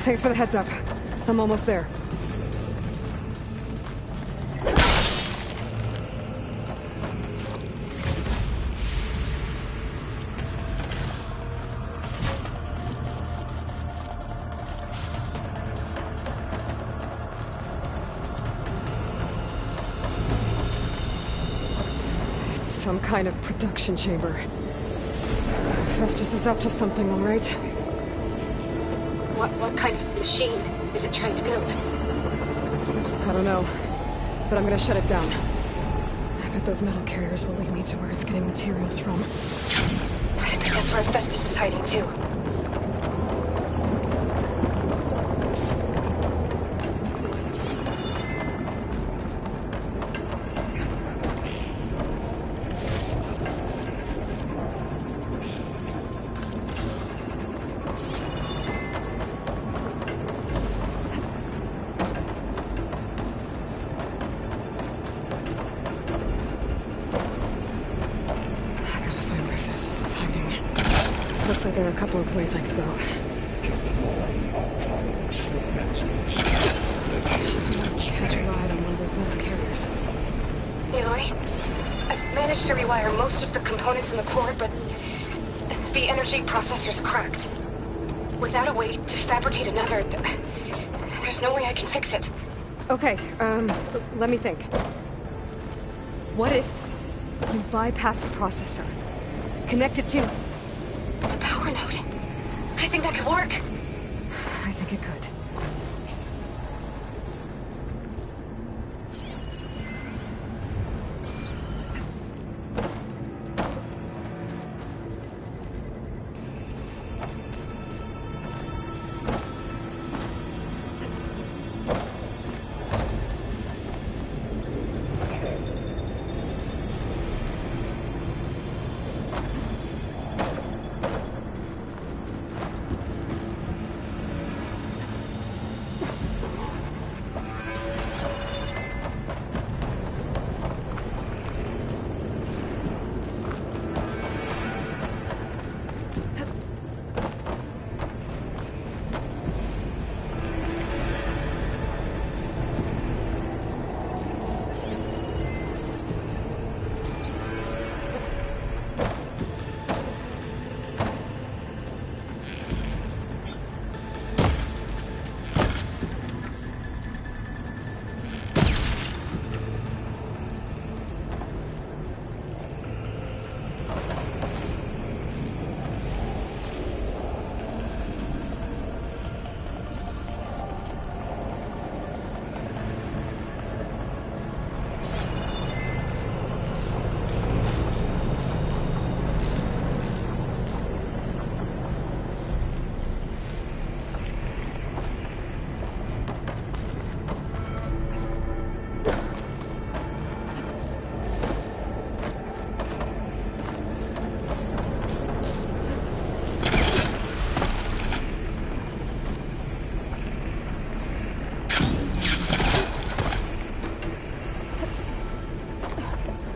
S2: Thanks for the heads up. I'm almost there. Some kind of production chamber. Festus is up to something, all right?
S14: What kind of machine is it trying to build?
S2: I don't know, but I'm gonna shut it down. I bet those metal carriers will lead me to where it's getting materials from.
S14: I think that's where Festus is hiding too.
S2: Looks like there are a couple of ways I could go. Catch a ride on one of those metal carriers.
S14: Aloy, I've managed to rewire most of the components in the core, but the energy processor's cracked. Without a way to fabricate another, there's no way I can fix it.
S2: Okay, let me think. What if you bypass the processor? Connect it to
S14: the power node. I think that could work.
S2: I think it could.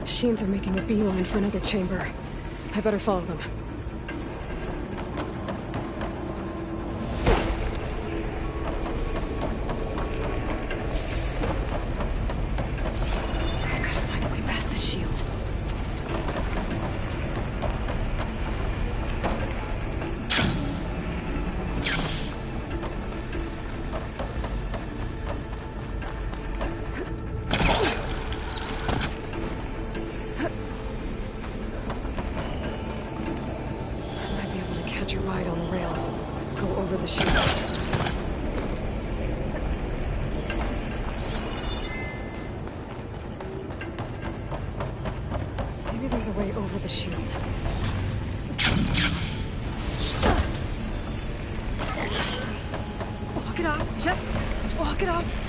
S2: Machines are making a beeline for another chamber. I better follow them. I gotta find a way past this shield. There's a way over the shield.
S10: Walk it off. Just walk it off.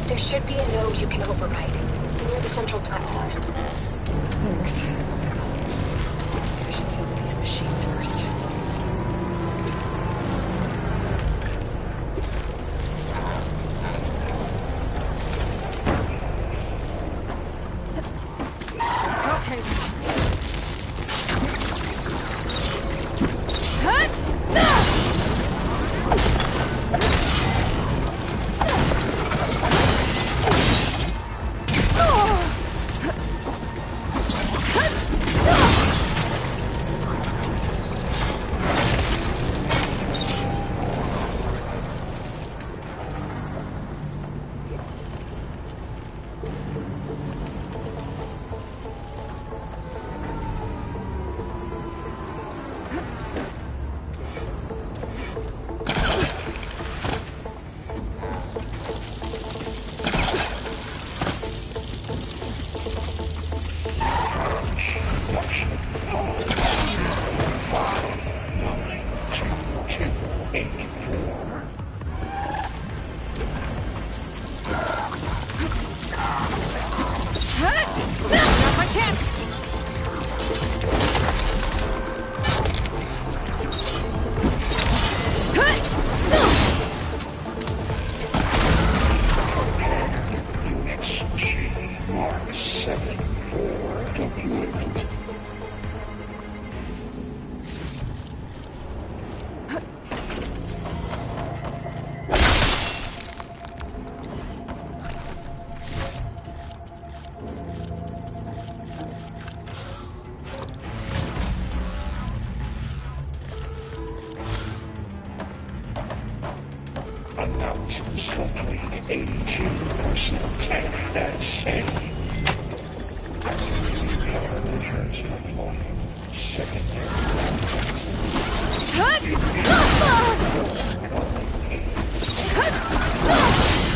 S14: There should be a node you can override, near the central platform.
S2: Thanks. I should deal with these machines first.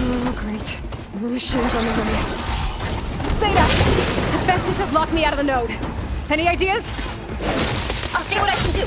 S10: Oh, great. More machines on the way. Zeta! Hephaestus has locked me out of the node. Any ideas?
S14: I'll see what I can do.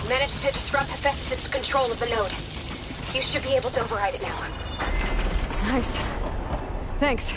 S14: Managed to disrupt Hephaestus' control of the node. You should be able to override it now.
S2: Nice. Thanks.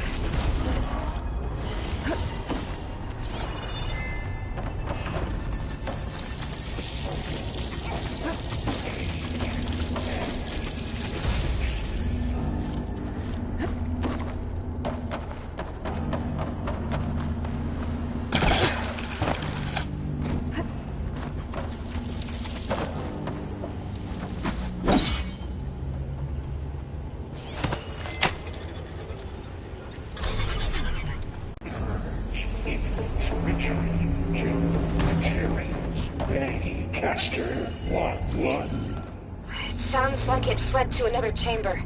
S14: It sounds like it fled to another chamber.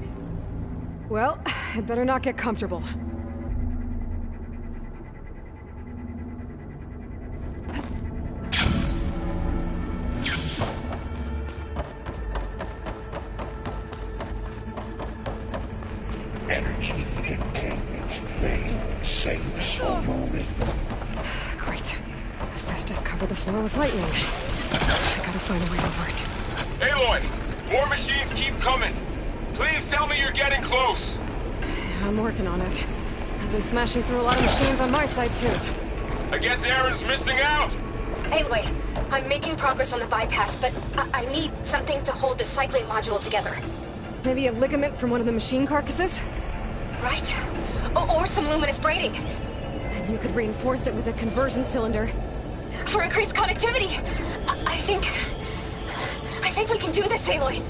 S2: Well, it better not get comfortable.
S15: Energy containment failed. Save us a moment.
S2: Great. Hephaestus covered the floor with lightning. I gotta find a way over it.
S9: Aloy! More machines keep coming! Please tell me you're getting close!
S2: I'm working on it. I've been smashing through a lot of machines on my side, too.
S9: I guess Aaron's missing out!
S14: Anyway, I'm making progress on the bypass, but I need something to hold the cycling module together.
S2: Maybe a ligament from one of the machine carcasses?
S14: Right? Or some luminous braiding.
S2: And you could reinforce it with a conversion cylinder.
S14: For increased connectivity! I think we can do this, Aloy.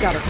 S2: Got it.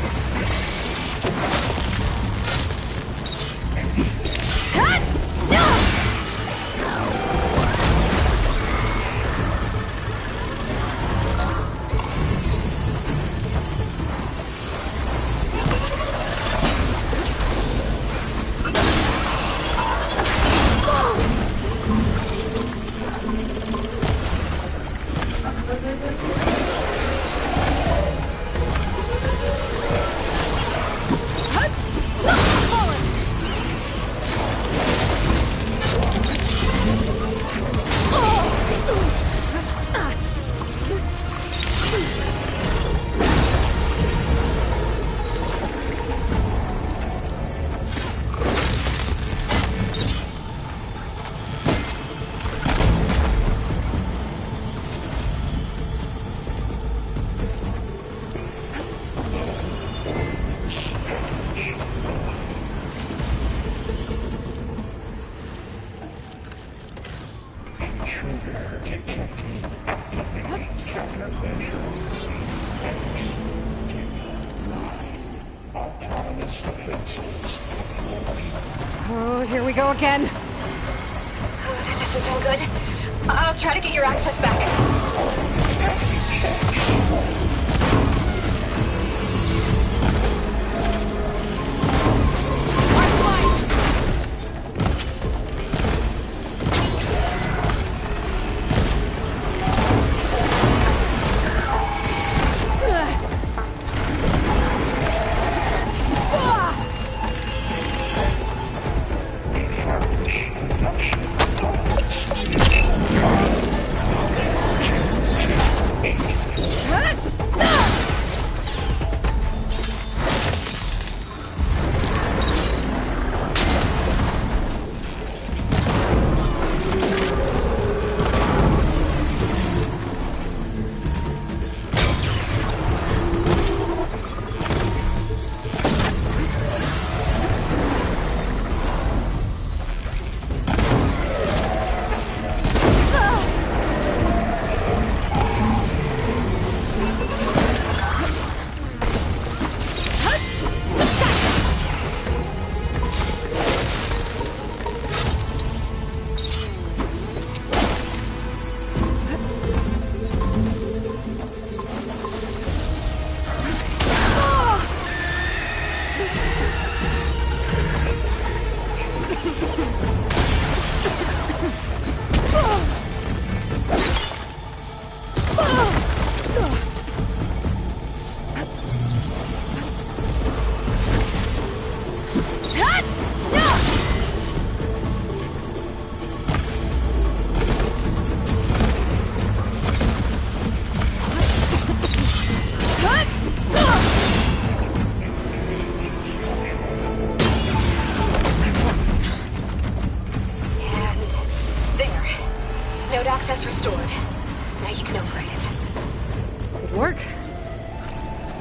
S2: Oh, here we go again.
S14: That just isn't good. I'll try to get your access back.
S10: What?
S14: Access restored. Now you can operate it.
S2: Good work.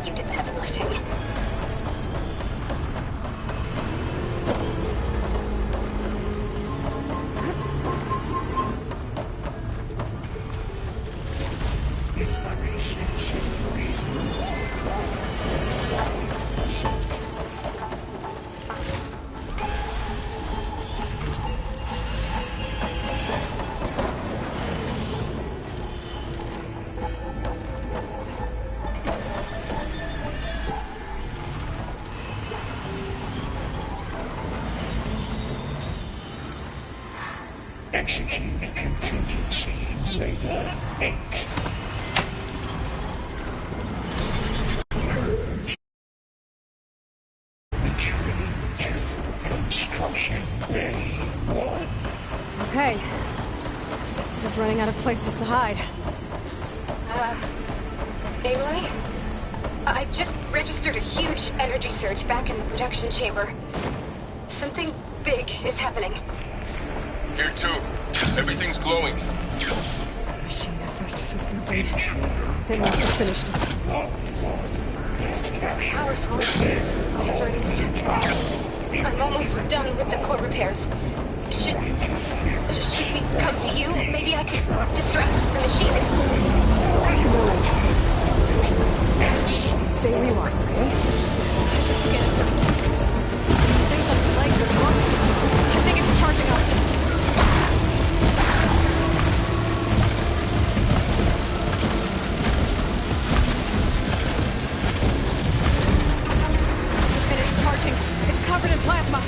S14: You did the heavy lifting.
S15: Execute contingency in Zeta 8. Retreat to construction bay 1.
S2: Okay. This is running out of places to hide.
S14: Aloy? I just registered a huge energy surge back in the production chamber. Something big is happening.
S9: Here too. Everything's glowing.
S2: Machine Hephaestus was building. They must have finished it.
S14: Powerful. Whatever it is. I'm almost done with the core repairs. Should we come to you? Maybe I could distract the machine.
S2: Just stay where you are, okay? I should scan it first. Things on the legs are wrong. I think it's charging up. Finished charging. It's covered in plasma.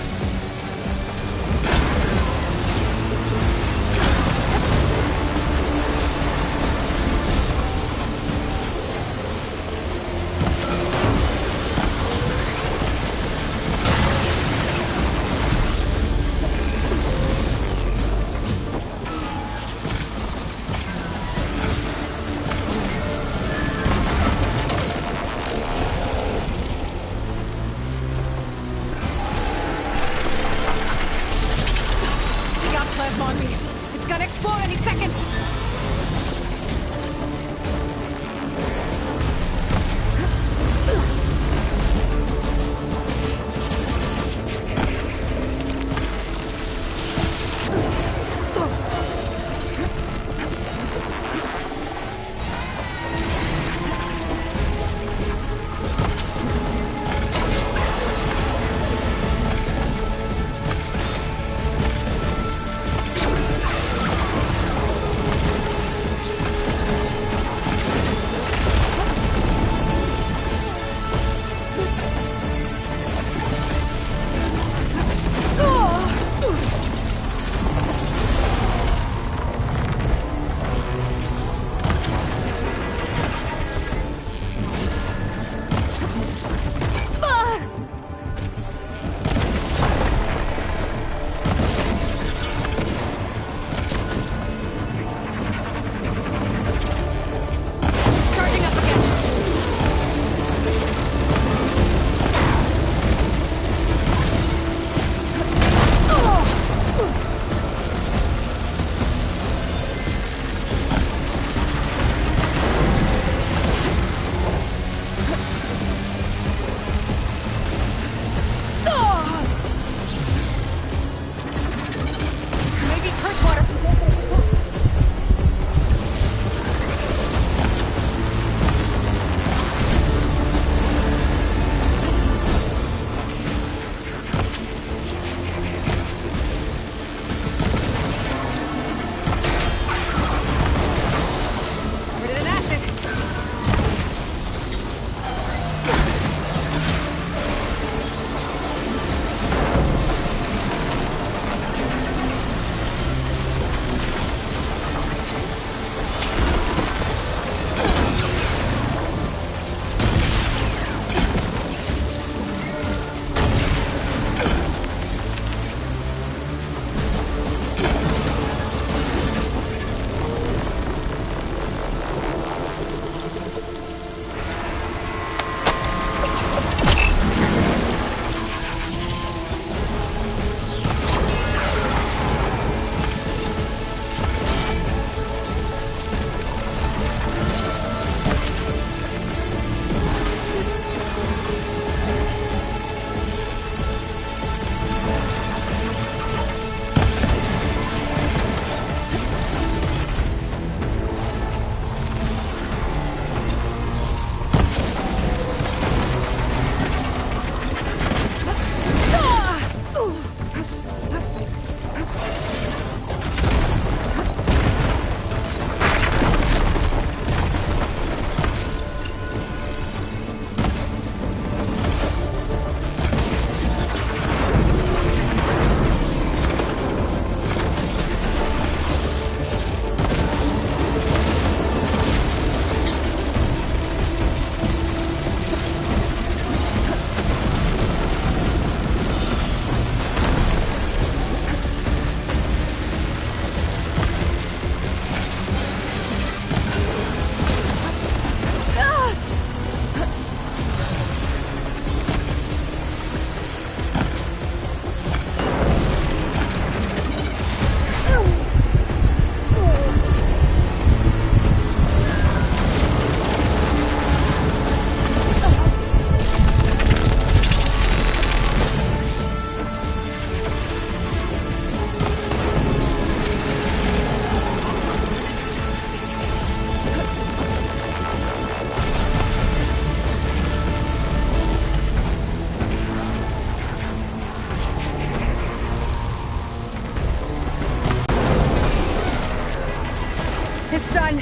S10: It's done.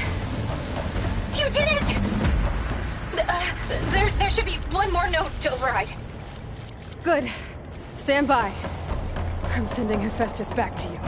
S14: You did it! There should be one more note to override.
S10: Good. Stand by. I'm sending Hephaestus back to you.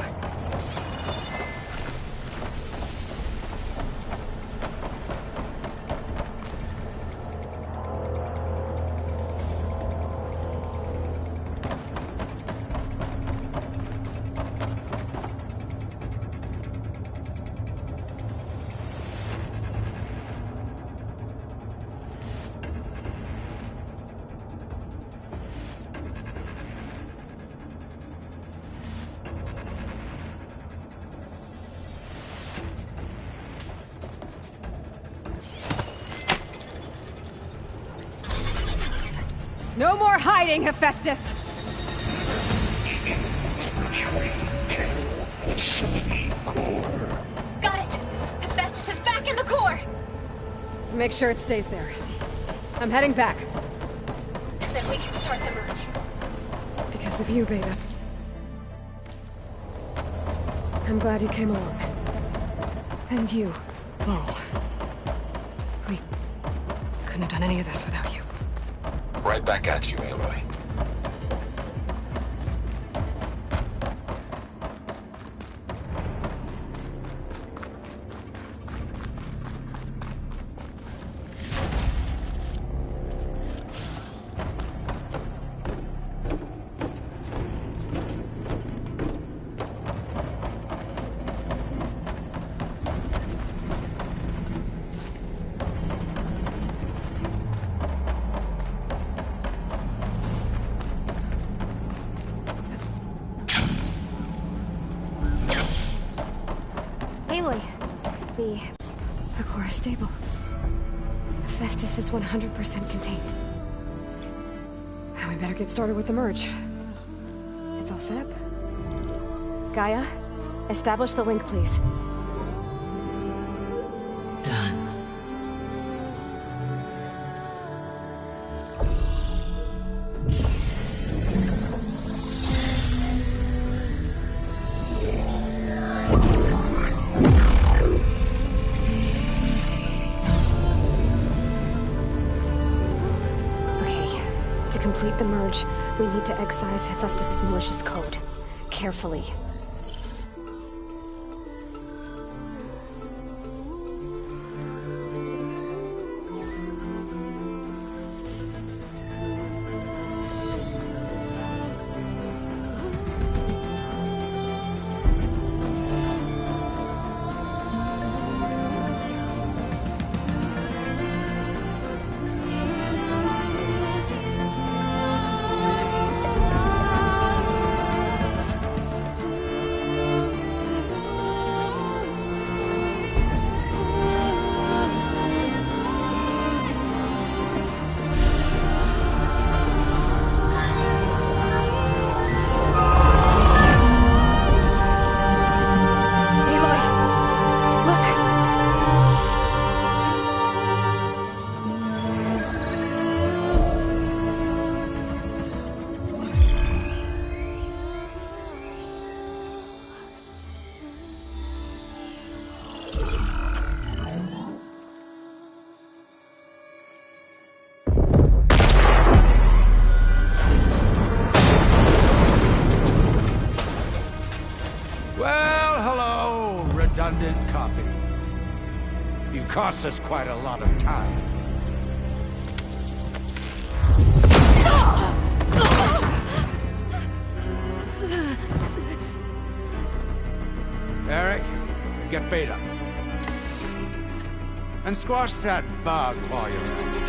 S10: No more hiding, Hephaestus!
S14: Got it! Hephaestus is back in the core!
S10: Make sure it stays there. I'm heading back.
S14: And then we can start the merge.
S2: Because of you, Beta. I'm glad you came along. And you, Bo. We couldn't have done any of this without you.
S12: Right back at you, Aloy.
S14: Aloy,
S2: The core is stable. Hephaestus is 100% contained. Now we better get started with the merge. It's all set up.
S10: Gaia, establish the link, please.
S8: Done.
S10: To complete the merge, we need to excise Hephaestus' malicious code. Carefully.
S16: Redundant copy. You cost us quite a lot of time. Eric, get Beta. And squash that bug while you're at it.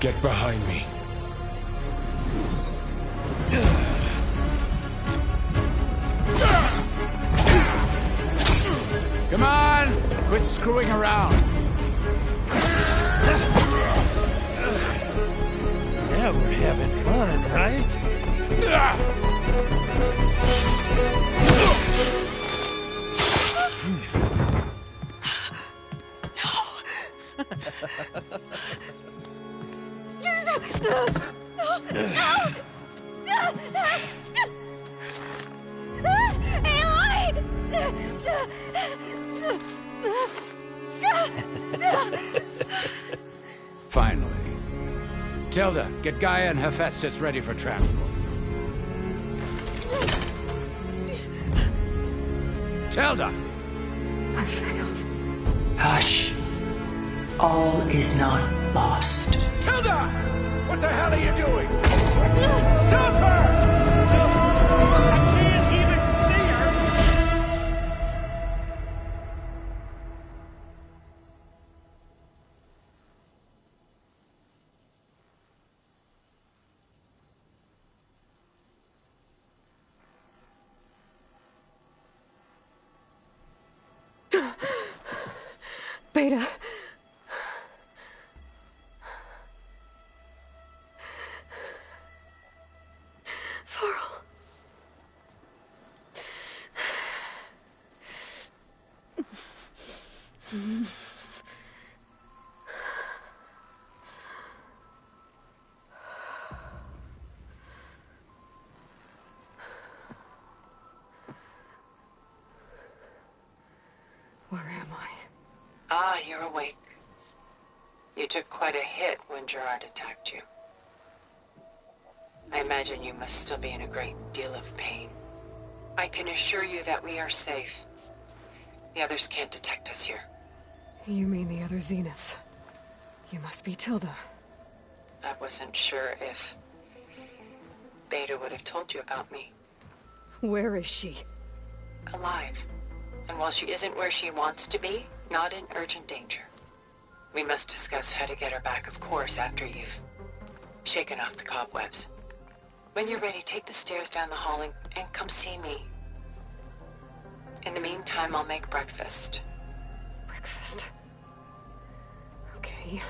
S15: Get behind me.
S16: Come on! Quit screwing around.
S3: Yeah, we're having fun, right?
S16: Finally. Tilda, get Gaia and Hephaestus ready for transport. Tilda!
S2: I failed.
S8: Hush. All is not lost.
S16: Tilda! What the hell are you doing? Stop her! I can't even see her!
S2: Beta. Farrell. Where am I?
S17: Ah, you're awake. You took quite a hit when Gerard attacked you. I imagine you must still be in a great deal of pain. I can assure you that we are safe. The others can't detect us here.
S2: You mean the other Zeniths? You must be Tilda.
S17: I wasn't sure if Beta would have told you about me.
S2: Where is she?
S17: Alive. And while she isn't where she wants to be, not in urgent danger. We must discuss how to get her back, of course, after you've shaken off the cobwebs. When you're ready, take the stairs down the hall and come see me. In the meantime, I'll make breakfast.
S2: Breakfast. Okay.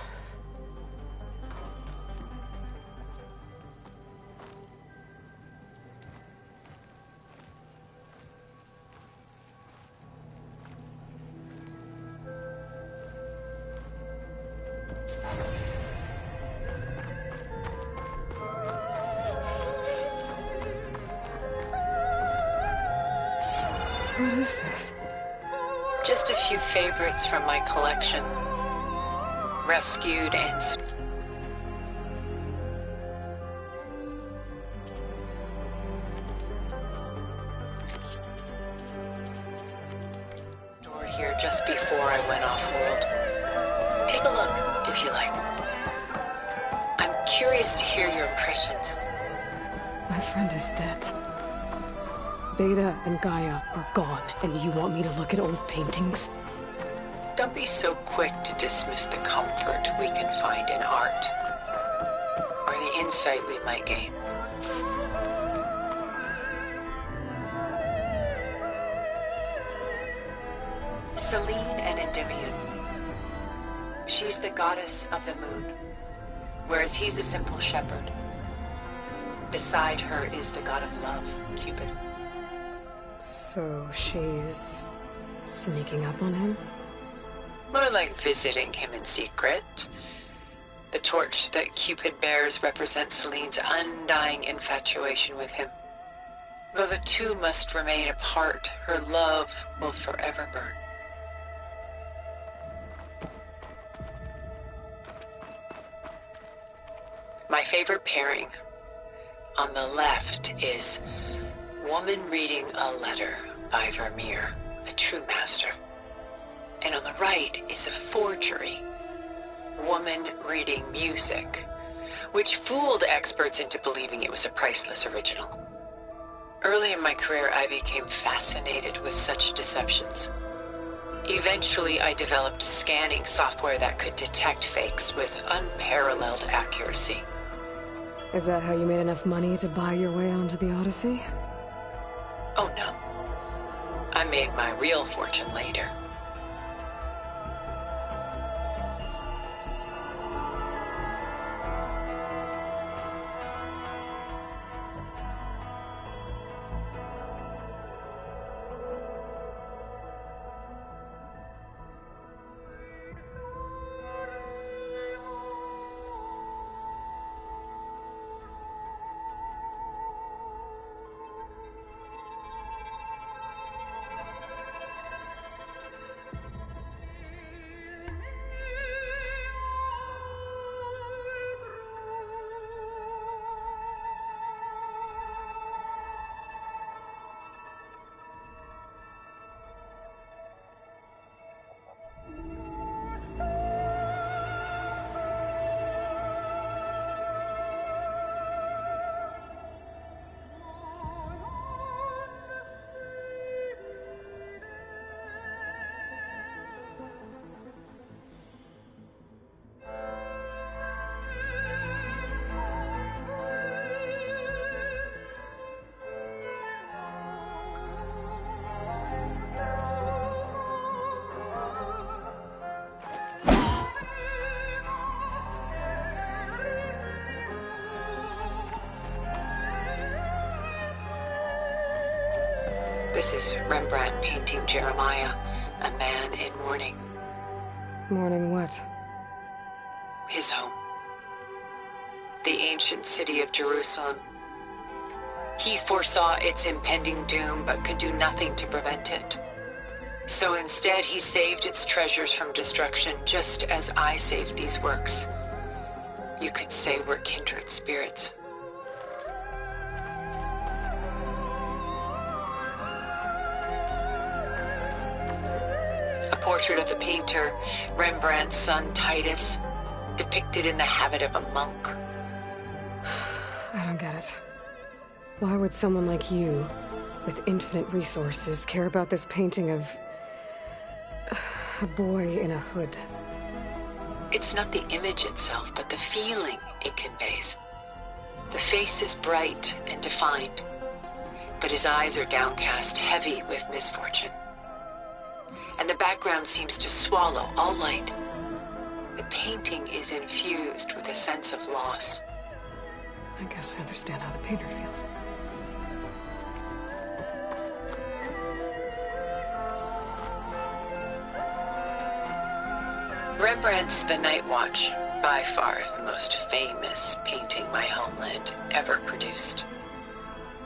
S2: What is this?
S17: Just a few favorites from my collection. Rescued and stored here just before I went off-world. Take a look, if you like. I'm curious to hear your impressions.
S2: My friend is dead. Beta and Gaia are gone, and you want me to look at old paintings?
S17: Don't be so quick to dismiss the comfort we can find in art, or the insight we might gain. Selene and Endymion. She's the goddess of the moon, whereas he's a simple shepherd. Beside her is the god of love, Cupid.
S2: So she's sneaking up on him?
S17: More like visiting him in secret. The torch that Cupid bears represents Selene's undying infatuation with him. Though the two must remain apart, her love will forever burn. My favorite pairing on the left is Woman Reading a Letter by Vermeer, a true master. And on the right is a forgery, Woman Reading Music, which fooled experts into believing it was a priceless original. Early in my career, I became fascinated with such deceptions. Eventually, I developed scanning software that could detect fakes with unparalleled accuracy.
S2: Is that how you made enough money to buy your way onto the Odyssey?
S17: Oh no. I made my real fortune later. This is Rembrandt painting Jeremiah, a man in mourning.
S2: Mourning what?
S17: His home. The ancient city of Jerusalem. He foresaw its impending doom, but could do nothing to prevent it. So instead, he saved its treasures from destruction, just as I saved these works. You could say we're kindred spirits. A portrait of the painter, Rembrandt's son Titus, depicted in the habit of a monk.
S2: I don't get it. Why would someone like you, with infinite resources, care about this painting of a boy in a hood?
S17: It's not the image itself, but the feeling it conveys. The face is bright and defined, but his eyes are downcast, heavy with misfortune. And the background seems to swallow all light. The painting is infused with a sense of loss.
S2: I guess I understand how the painter feels.
S17: Rembrandt's The Night Watch, by far the most famous painting my homeland ever produced.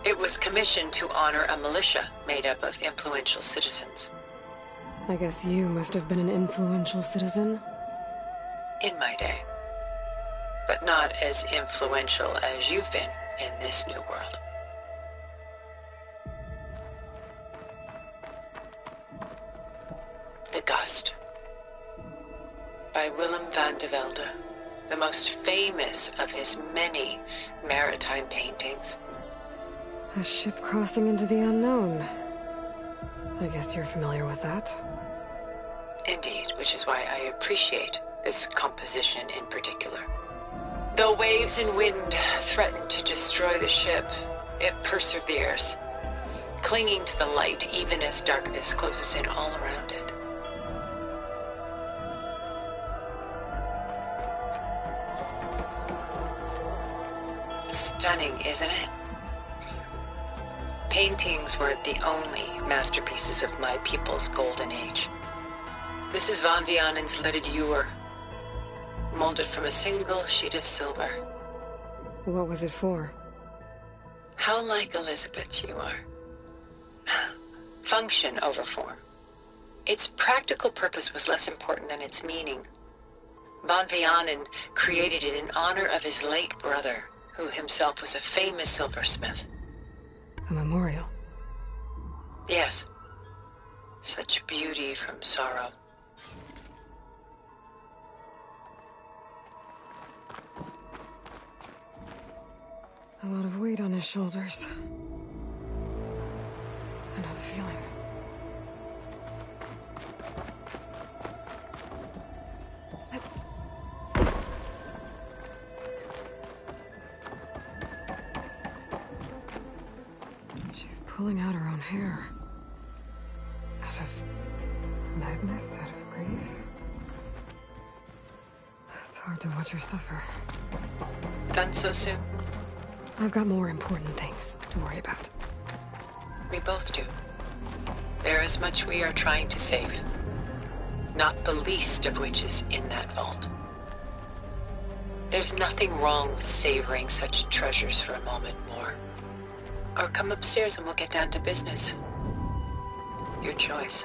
S17: It was commissioned to honor a militia made up of influential citizens.
S2: I guess you must have been an influential citizen.
S17: In my day. But not as influential as you've been in this new world. The Gust. By Willem van de Velde, the most famous of his many maritime paintings.
S2: A ship crossing into the unknown. I guess you're familiar with that.
S17: Indeed, which is why I appreciate this composition in particular. Though waves and wind threaten to destroy the ship, it perseveres, clinging to the light even as darkness closes in all around it. Stunning, isn't it? Paintings weren't the only masterpieces of my people's golden age. This is Van Vianen's leaded ewer, molded from a single sheet of silver.
S2: What was it for?
S17: How like Elizabeth you are. Function over form. Its practical purpose was less important than its meaning. Van Vianen created it in honor of his late brother, who himself was a famous silversmith.
S2: A memorial?
S17: Yes. Such beauty from sorrow.
S2: A lot of weight on his shoulders. I know the feeling. She's pulling out her own hair. Out of madness, out of grief. It's hard to watch her suffer.
S17: Done so soon?
S2: I've got more important things to worry about.
S17: We both do. There is much we are trying to save. Not the least of which is in that vault. There's nothing wrong with savoring such treasures for a moment more. Or come upstairs and we'll get down to business. Your choice.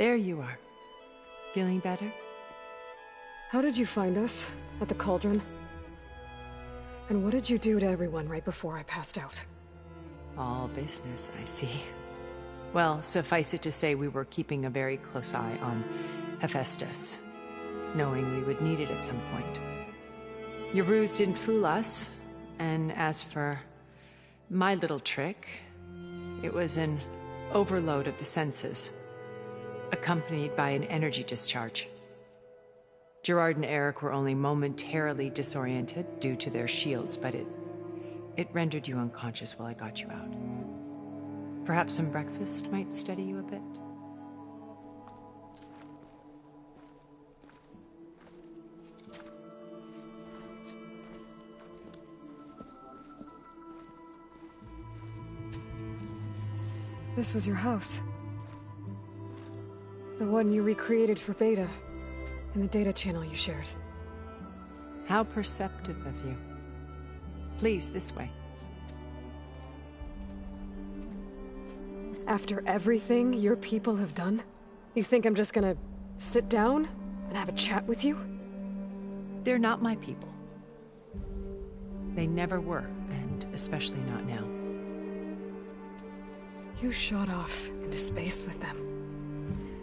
S18: There you are. Feeling better?
S2: How did you find us? At the cauldron? And what did you do to everyone right before I passed out?
S18: All business, I see. Well, suffice it to say we were keeping a very close eye on Hephaestus, knowing we would need it at some point. Your ruse didn't fool us, and as for my little trick, it was an overload of the senses, accompanied by an energy discharge. Gerard and Eric were only momentarily disoriented due to their shields, but it rendered you unconscious while I got you out. Perhaps some breakfast might steady you a bit?
S2: This was your house. The one you recreated for Beta, in the data channel you shared.
S18: How perceptive of you. Please, this way.
S2: After everything your people have done, you think I'm just gonna sit down and have a chat with you?
S18: They're not my people. They never were, and especially not now.
S2: You shot off into space with them,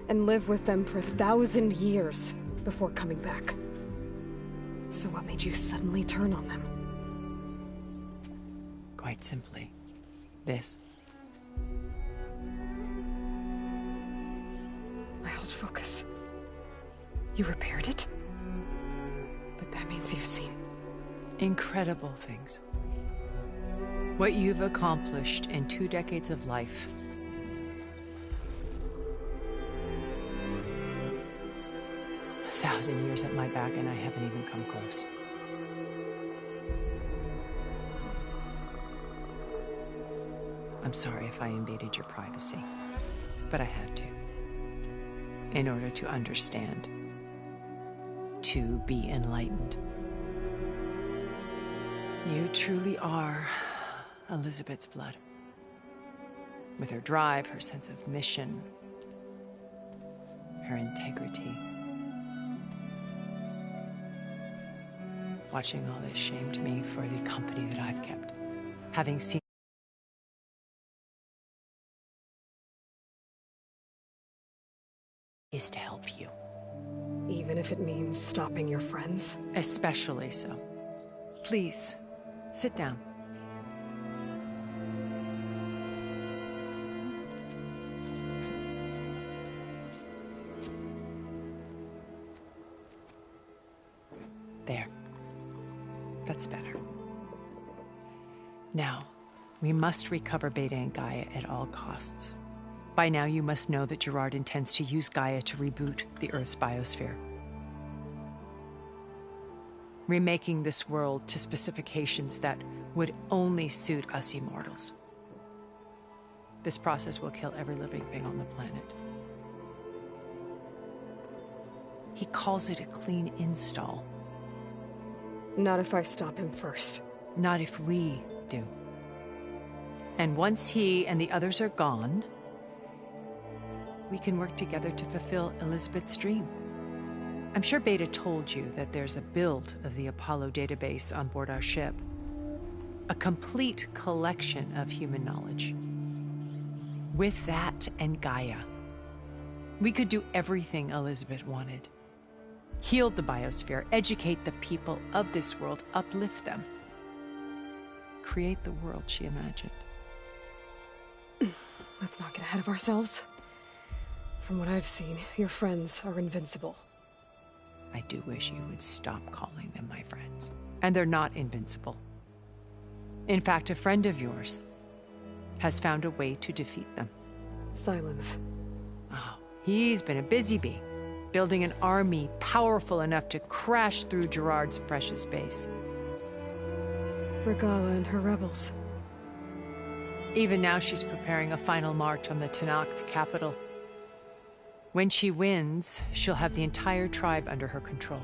S2: and lived with them for 1,000 years before coming back. So what made you suddenly turn on them?
S18: Quite simply, this.
S2: My old focus. You repaired it? But that means you've seen
S18: incredible things. What you've accomplished in 2 decades of life. A 1,000 years at my back, and I haven't even come close. I'm sorry if I invaded your privacy, but I had to. In order to understand. To be enlightened. You truly are Elizabeth's blood. With her drive, her sense of mission, her integrity. Watching all this shamed me for the company that I've kept. Having seen is to help you.
S2: Even if it means stopping your friends?
S18: Especially so. Please, sit down. There. That's better. Now, we must recover Beta and Gaia at all costs. By now, you must know that Gerard intends to use Gaia to reboot the Earth's biosphere. Remaking this world to specifications that would only suit us immortals. This process will kill every living thing on the planet. He calls it a clean install.
S2: Not if I stop him first.
S18: Not if we do. And once he and the others are gone, we can work together to fulfill Elizabeth's dream. I'm sure Beta told you that there's a build of the Apollo database on board our ship. A complete collection of human knowledge. With that and Gaia, we could do everything Elizabeth wanted. Heal the biosphere, educate the people of this world, uplift them. Create the world she imagined.
S2: Let's not get ahead of ourselves. From what I've seen, your friends are invincible.
S18: I do wish you would stop calling them my friends. And they're not invincible. In fact, a friend of yours has found a way to defeat them.
S2: Silence.
S18: Oh, he's been a busy bee, building an army powerful enough to crash through Gerard's precious base.
S2: Regala and her rebels.
S18: Even now she's preparing a final march on the Tenakth capital. When she wins, she'll have the entire tribe under her control.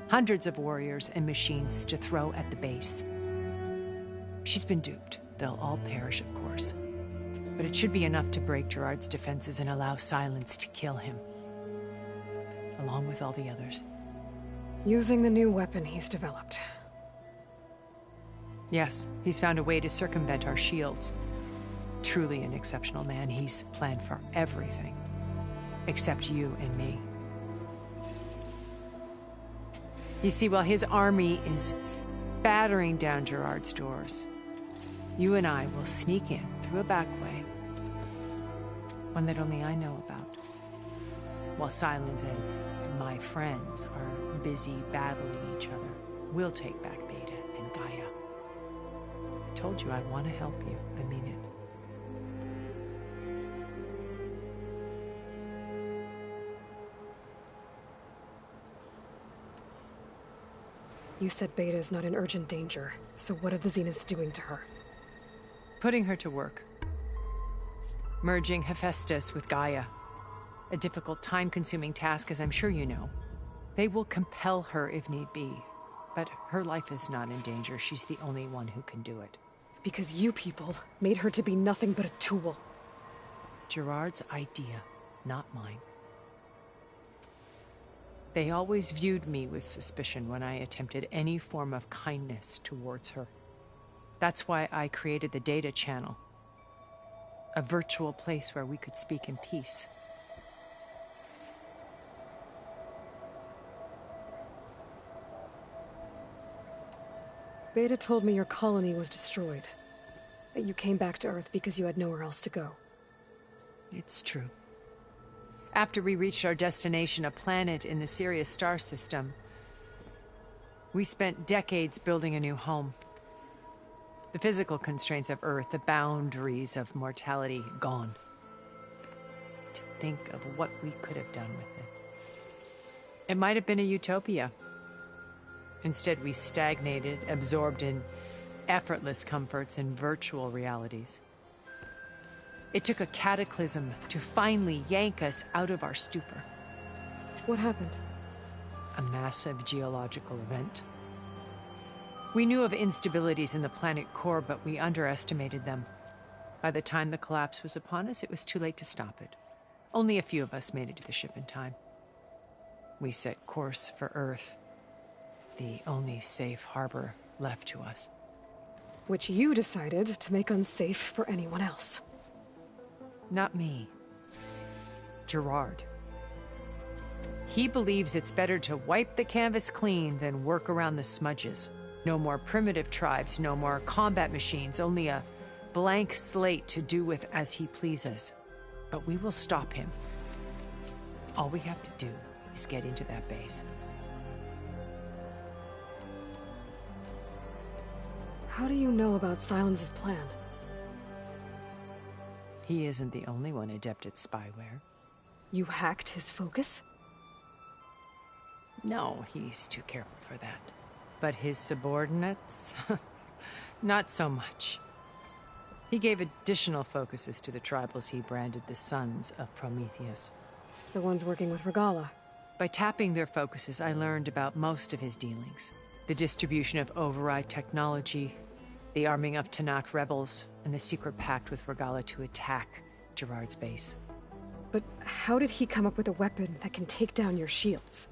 S18: Hundreds of warriors and machines to throw at the base. She's been duped. They'll all perish, of course. But it should be enough to break Gerard's defenses and allow Silence to kill him. Along with all the others.
S2: Using the new weapon he's developed.
S18: Yes, he's found a way to circumvent our shields. Truly an exceptional man. He's planned for everything. Except you and me. You see, while his army is battering down Gerard's doors, you and I will sneak in through a back way. One that only I know about. While Silence and my friends are busy battling each other, we'll take back Beta and Gaia. I told you I want to help you. I mean it.
S2: You said Beta is not in urgent danger, so what are the Zeniths doing to her?
S18: Putting her to work. Merging Hephaestus with Gaia. A difficult, time-consuming task, as I'm sure you know. They will compel her if need be, but her life is not in danger. She's the only one who can do it.
S2: Because you people made her to be nothing but a tool.
S18: Gerard's idea, not mine. They always viewed me with suspicion when I attempted any form of kindness towards her. That's why I created the data channel. A virtual place where we could speak in peace.
S2: Beta told me your colony was destroyed. That you came back to Earth because you had nowhere else to go.
S18: It's true. After we reached our destination, a planet in the Sirius star system, we spent decades building a new home. The physical constraints of Earth, the boundaries of mortality, gone. To think of what we could have done with it. It might have been a utopia. Instead, we stagnated, absorbed in effortless comforts and virtual realities. It took a cataclysm to finally yank us out of our stupor.
S2: What happened?
S18: A massive geological event. We knew of instabilities in the planet core, but we underestimated them. By the time the collapse was upon us, it was too late to stop it. Only a few of us made it to the ship in time. We set course for Earth, the only safe harbor left to us.
S2: Which you decided to make unsafe for anyone else.
S18: Not me. Gerard. He believes it's better to wipe the canvas clean than work around the smudges. No more primitive tribes, no more combat machines, only a blank slate to do with as he pleases. But we will stop him. All we have to do is get into that base.
S2: How do you know about Silence's plan?
S18: He isn't the only one adept at spyware.
S2: You hacked his focus?
S18: No, he's too careful for that. But his subordinates? Not so much. He gave additional focuses to the tribals he branded the Sons of Prometheus.
S2: The ones working with Regala.
S18: By tapping their focuses, I learned about most of his dealings. The distribution of override technology, the arming of Tanakh rebels, and the secret pact with Regala to attack Gerard's base.
S2: But how did he come up with a weapon that can take down your shields?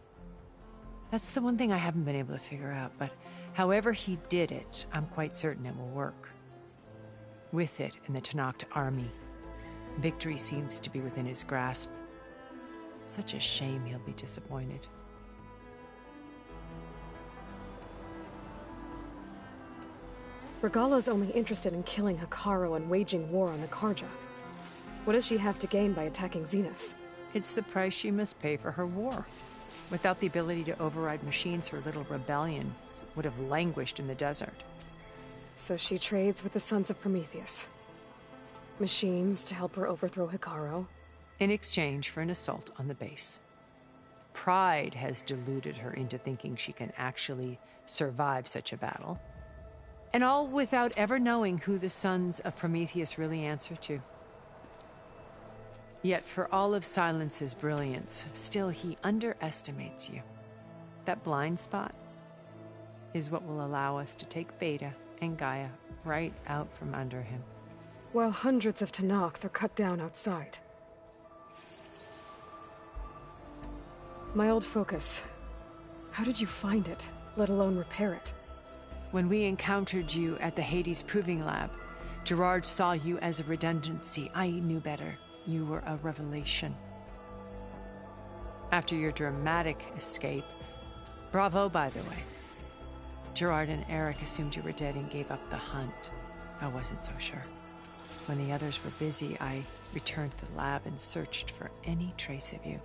S18: That's the one thing I haven't been able to figure out, but however he did it, I'm quite certain it will work. With it and the Tanakh army, victory seems to be within his grasp. Such a shame he'll be disappointed.
S2: Regala's only interested in killing Hekarro and waging war on the Karja. What does she have to gain by attacking Zeniths?
S18: It's the price she must pay for her war. Without the ability to override machines, her little rebellion would have languished in the desert.
S2: So she trades with the Sons of Prometheus. Machines to help her overthrow Hekarro.
S18: In exchange for an assault on the base. Pride has deluded her into thinking she can actually survive such a battle. And all without ever knowing who the Sons of Prometheus really answer to. Yet for all of Silence's brilliance, still he underestimates you. That blind spot is what will allow us to take Beta and Gaia right out from under him.
S2: while hundreds of Tanakh are cut down outside. My old focus. How did you find it, let alone repair it?
S18: When we encountered you at the Hades Proving Lab, Gerard saw you as a redundancy. I knew better. You were a revelation. After your dramatic escape, bravo, by the way, Gerard and Eric assumed you were dead and gave up the hunt. I wasn't so sure. When the others were busy, I returned to the lab and searched for any trace of you.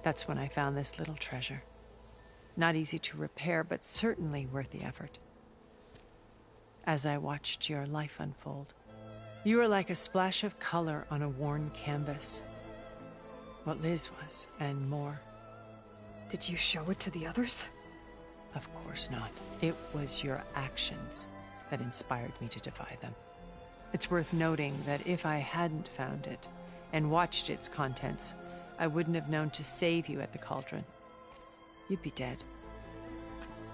S18: That's when I found this little treasure. Not easy to repair, but certainly worth the effort. As I watched your life unfold, you were like a splash of color on a worn canvas. What Liz was, and more.
S2: Did you show it to the others?
S18: Of course not. It was your actions that inspired me to defy them. It's worth noting that if I hadn't found it and watched its contents, I wouldn't have known to save you at the cauldron. You'd be dead.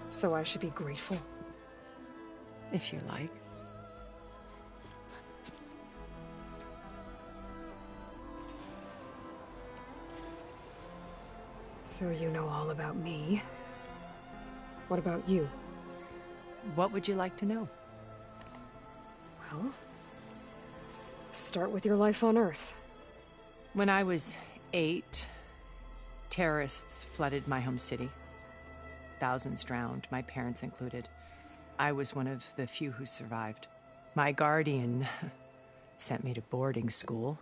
S2: So I should be grateful?
S18: If you like.
S2: So you know all about me. What about you?
S18: What would you like to know?
S2: Well, start with your life on Earth.
S18: When I was 8, terrorists flooded my home city. Thousands drowned, my parents included. I was one of the few who survived. My guardian sent me to boarding school.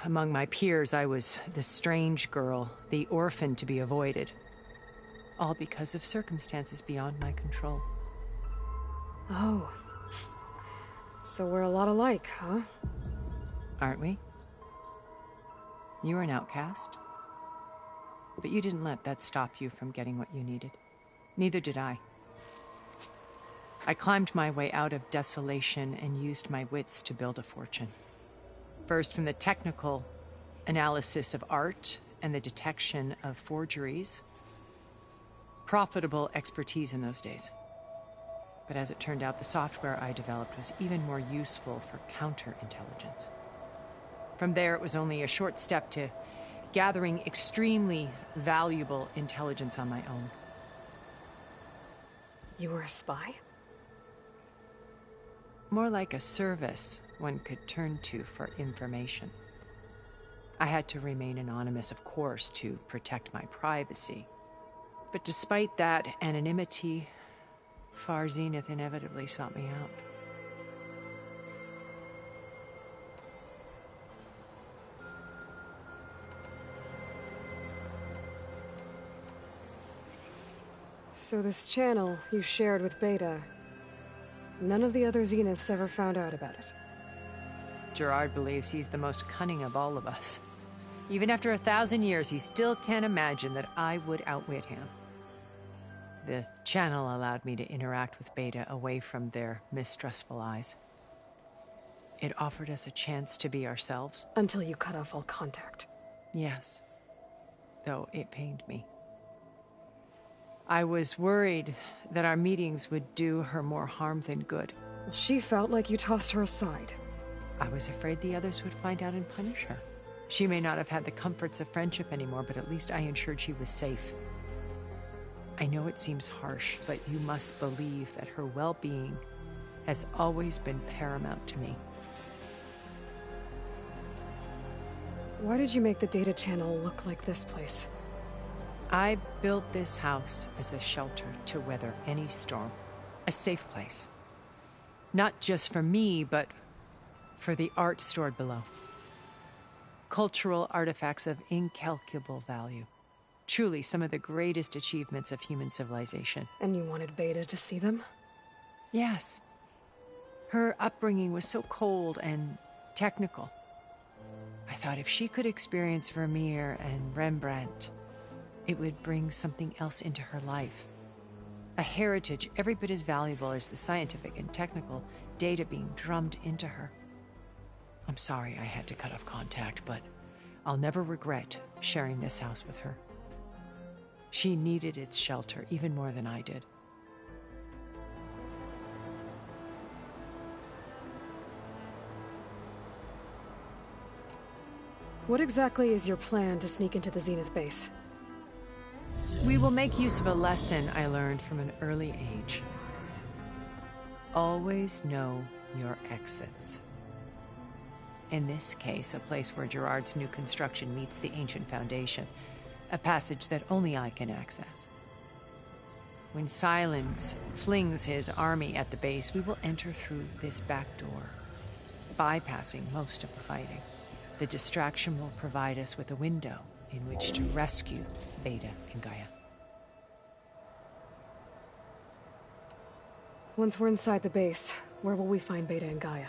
S18: Among my peers, I was the strange girl, the orphan to be avoided. All because of circumstances beyond my control.
S2: Oh. So we're a lot alike, huh?
S18: Aren't we? You were an outcast. But you didn't let that stop you from getting what you needed. Neither did I. I climbed my way out of desolation and used my wits to build a fortune. First, from the technical analysis of art and the detection of forgeries. Profitable expertise in those days. But as it turned out, the software I developed was even more useful for counterintelligence. From there, it was only a short step to gathering extremely valuable intelligence on my own.
S2: You were a spy?
S18: More like a service one could turn to for information. I had to remain anonymous, of course, to protect my privacy. But despite that anonymity, Far Zenith inevitably sought me out.
S2: So this channel you shared with Beta, none of the other Zeniths ever found out about it?
S18: Gerard believes he's the most cunning of all of us. Even after 1,000 years, he still can't imagine that I would outwit him. The channel allowed me to interact with Beta away from their mistrustful eyes. It offered us a chance to be ourselves.
S2: Until you cut off all contact.
S18: Yes. Though it pained me. I was worried that our meetings would do her more harm than good.
S2: Well, she felt like you tossed her aside.
S18: I was afraid the others would find out and punish her. She may not have had the comforts of friendship anymore, but at least I ensured she was safe. I know it seems harsh, but you must believe that her well-being has always been paramount to me.
S2: Why did you make the data channel look like this place?
S18: I built this house as a shelter to weather any storm. A safe place. Not just for me, but for the art stored below. Cultural artifacts of incalculable value. Truly some of the greatest achievements of human civilization.
S2: And you wanted Beta to see them?
S18: Yes. Her upbringing was so cold and technical. I thought if she could experience Vermeer and Rembrandt, it would bring something else into her life. A heritage every bit as valuable as the scientific and technical data being drummed into her. I'm sorry I had to cut off contact, but I'll never regret sharing this house with her. She needed its shelter even more than I did.
S2: What exactly is your plan to sneak into the Zenith base?
S18: We will make use of a lesson I learned from an early age. Always know your exits. In this case, a place where Gerard's new construction meets the ancient foundation, a passage that only I can access. When Silence flings his army at the base, we will enter through this back door, bypassing most of the fighting. The distraction will provide us with a window in which to rescue Beta and Gaia.
S2: Once we're inside the base, where will we find Beta and Gaia?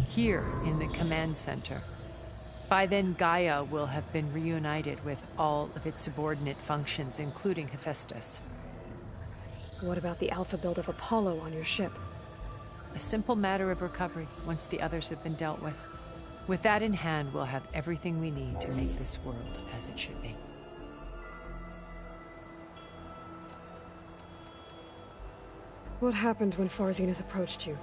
S18: Here in the command center. By then, Gaia will have been reunited with all of its subordinate functions, including Hephaestus.
S2: What about the alpha build of Apollo on your ship?
S18: A simple matter of recovery once the others have been dealt with. With that in hand, we'll have everything we need to make this world as it should be.
S2: What happened when Far Zenith approached you?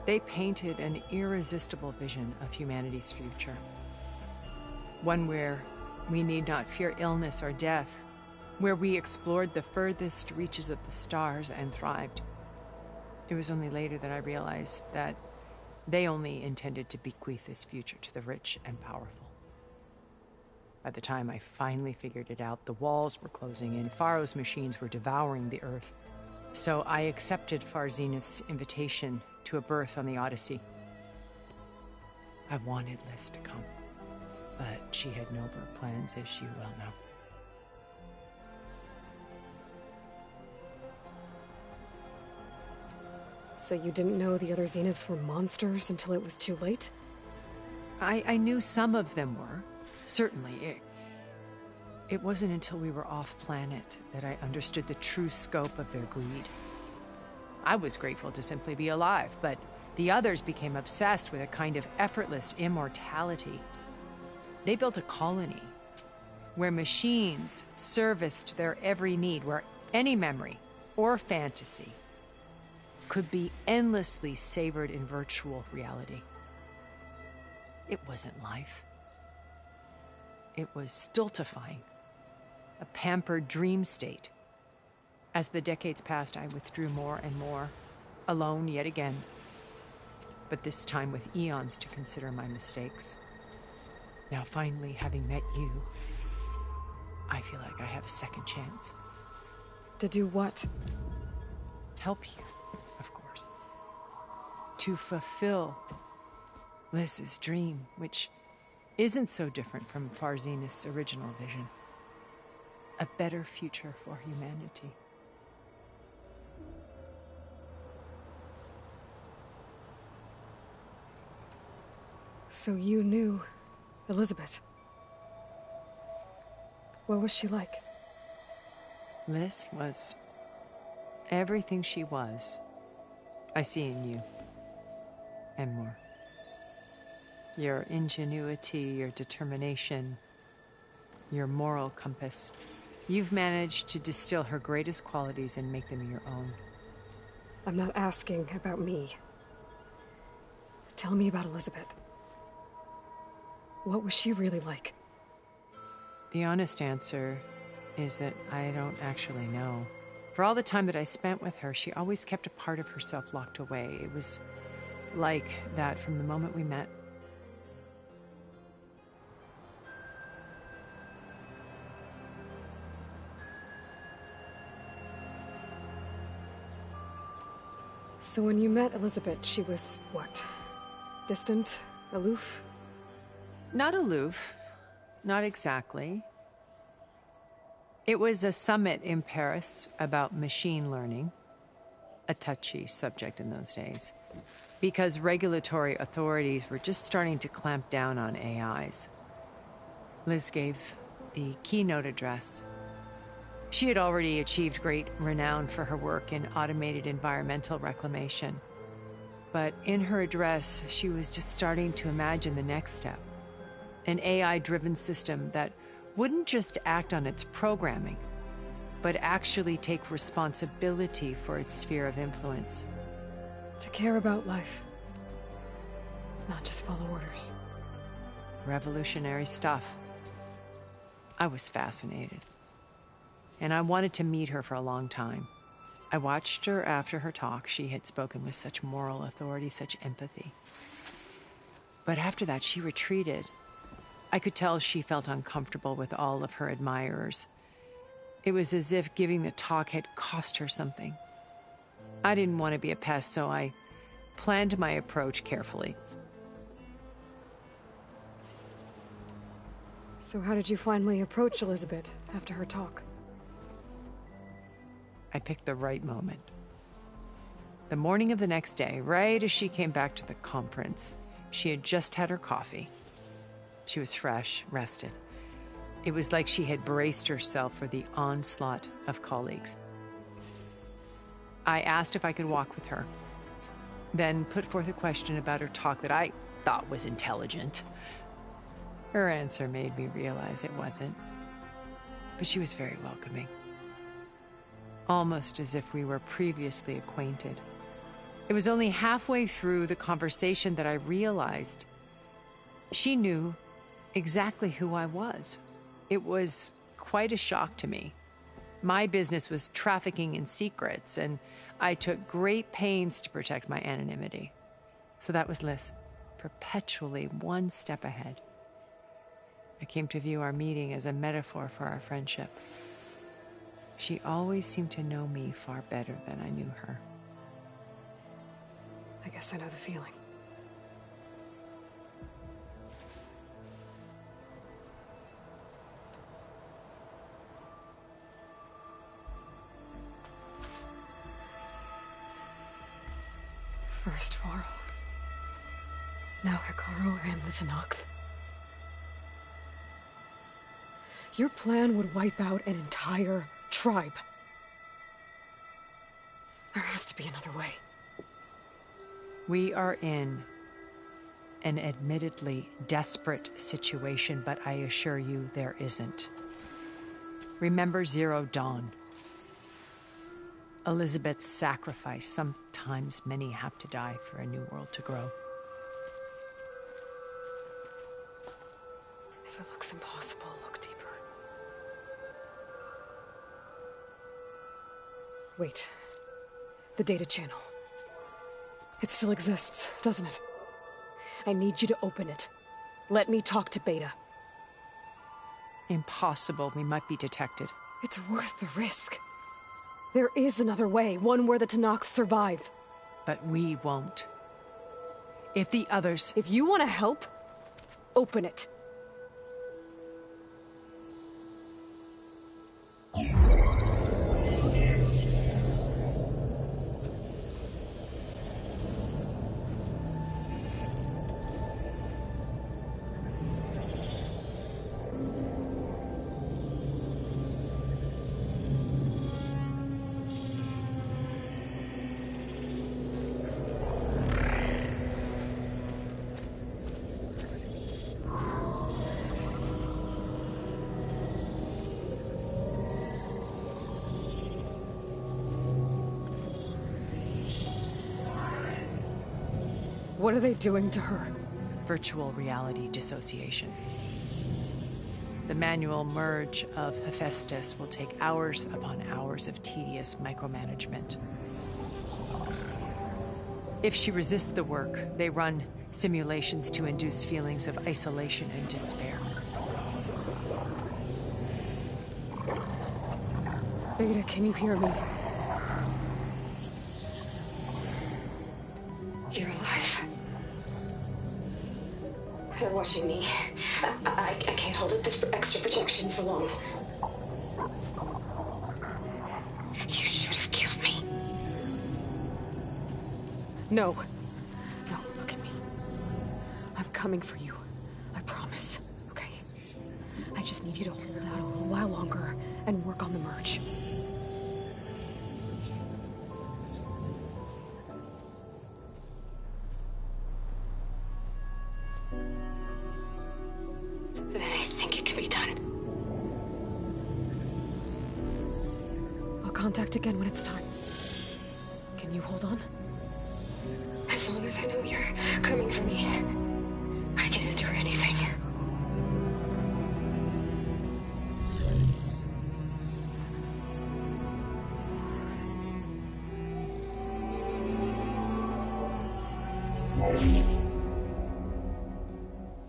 S18: They painted an irresistible vision of humanity's future. One where we need not fear illness or death, where we explored the furthest reaches of the stars and thrived. It was only later that I realized that they only intended to bequeath this future to the rich and powerful. By the time I finally figured it out, the walls were closing in, Pharaoh's machines were devouring the Earth. So I accepted Far Zenith's invitation to a berth on the Odyssey. I wanted Liz to come, but she had nobler plans, as you well know.
S2: So you didn't know the other Zeniths were monsters until it was too late?
S18: I knew some of them were, certainly. It wasn't until we were off-planet that I understood the true scope of their greed. I was grateful to simply be alive, but the others became obsessed with a kind of effortless immortality. They built a colony where machines serviced their every need, where any memory or fantasy could be endlessly savored in virtual reality. It wasn't life. It was stultifying, a pampered dream state. As the decades passed, I withdrew more and more, alone yet again, but this time with eons to consider my mistakes. Now finally, having met you, I feel like I have a second chance.
S2: To do what?
S18: Help you, of course. To fulfill Liz's dream, which isn't so different from Far Zenith's original vision. A better future for humanity.
S2: So you knew Elizabeth. What was she like?
S18: Liz was everything she was. I see in you. And more. Your ingenuity, your determination, your moral compass. You've managed to distill her greatest qualities and make them your own.
S2: I'm not asking about me. Tell me about Elizabeth. What was she really like?
S18: The honest answer is that I don't actually know. For all the time that I spent with her, she always kept a part of herself locked away. It was like that from the moment we met.
S2: So when you met Elizabeth, she was what? Distant? Aloof?
S18: Not aloof. Not exactly. It was a summit in Paris about machine learning, a touchy subject in those days, because regulatory authorities were just starting to clamp down on AIs. Liz gave the keynote address. She had already achieved great renown for her work in automated environmental reclamation. But in her address, she was just starting to imagine the next step. An AI-driven system that wouldn't just act on its programming, but actually take responsibility for its sphere of influence.
S2: To care about life. not just follow orders.
S18: Revolutionary stuff. I was fascinated. And I wanted to meet her for a long time. I watched her after her talk. She had spoken with such moral authority, such empathy. But after that, she retreated. I could tell she felt uncomfortable with all of her admirers. It was as if giving the talk had cost her something. I didn't want to be a pest, so I planned my approach carefully.
S2: So how did you finally approach Elizabeth after her talk?
S18: I picked the right moment. The morning of the next day, right as she came back to the conference, she had just had her coffee. She was fresh, rested. It was like she had braced herself for the onslaught of colleagues. I asked if I could walk with her, then put forth a question about her talk that I thought was intelligent. Her answer made me realize it wasn't, but she was very welcoming. Almost as if we were previously acquainted. It was only halfway through the conversation that I realized she knew exactly who I was. It was quite a shock to me. My business was trafficking in secrets, and I took great pains to protect my anonymity. So that was Liz, perpetually one step ahead. I came to view our meeting as a metaphor for our friendship. She always seemed to know me far better than I knew her.
S2: I guess I know the feeling. First Varl. Now Hikaru and the Tenakth. Your plan would wipe out an entire tribe. There has to be another way.
S18: We are in an admittedly desperate situation, but I assure you there isn't. Remember Zero Dawn. Elizabeth's sacrifice. Sometimes many have to die for a new world to grow.
S2: If it looks impossible, look deeper. Wait. The data channel. It still exists, doesn't it? I need you to open it. Let me talk to Beta.
S18: Impossible. We might be detected.
S2: It's worth the risk. There is another way, one where the Tenakth survive.
S18: But we won't. If the others...
S2: If you want to help, open it. What are they doing to her?
S18: Virtual reality dissociation. The manual merge of Hephaestus will take hours upon hours of tedious micromanagement. If she resists the work, they run simulations to induce feelings of isolation and despair.
S2: Beta, can you hear me?
S14: You're alive. They're watching me. I can't hold up this extra protection for long. You should have killed me.
S2: No. No, look at me. I'm coming for you. I promise. Okay? I just need you to hold out a little while longer and work on the merge.
S14: Then I think it can be done.
S2: I'll contact again when it's time. Can you hold on?
S14: As long as I know you're coming for me, I can endure anything.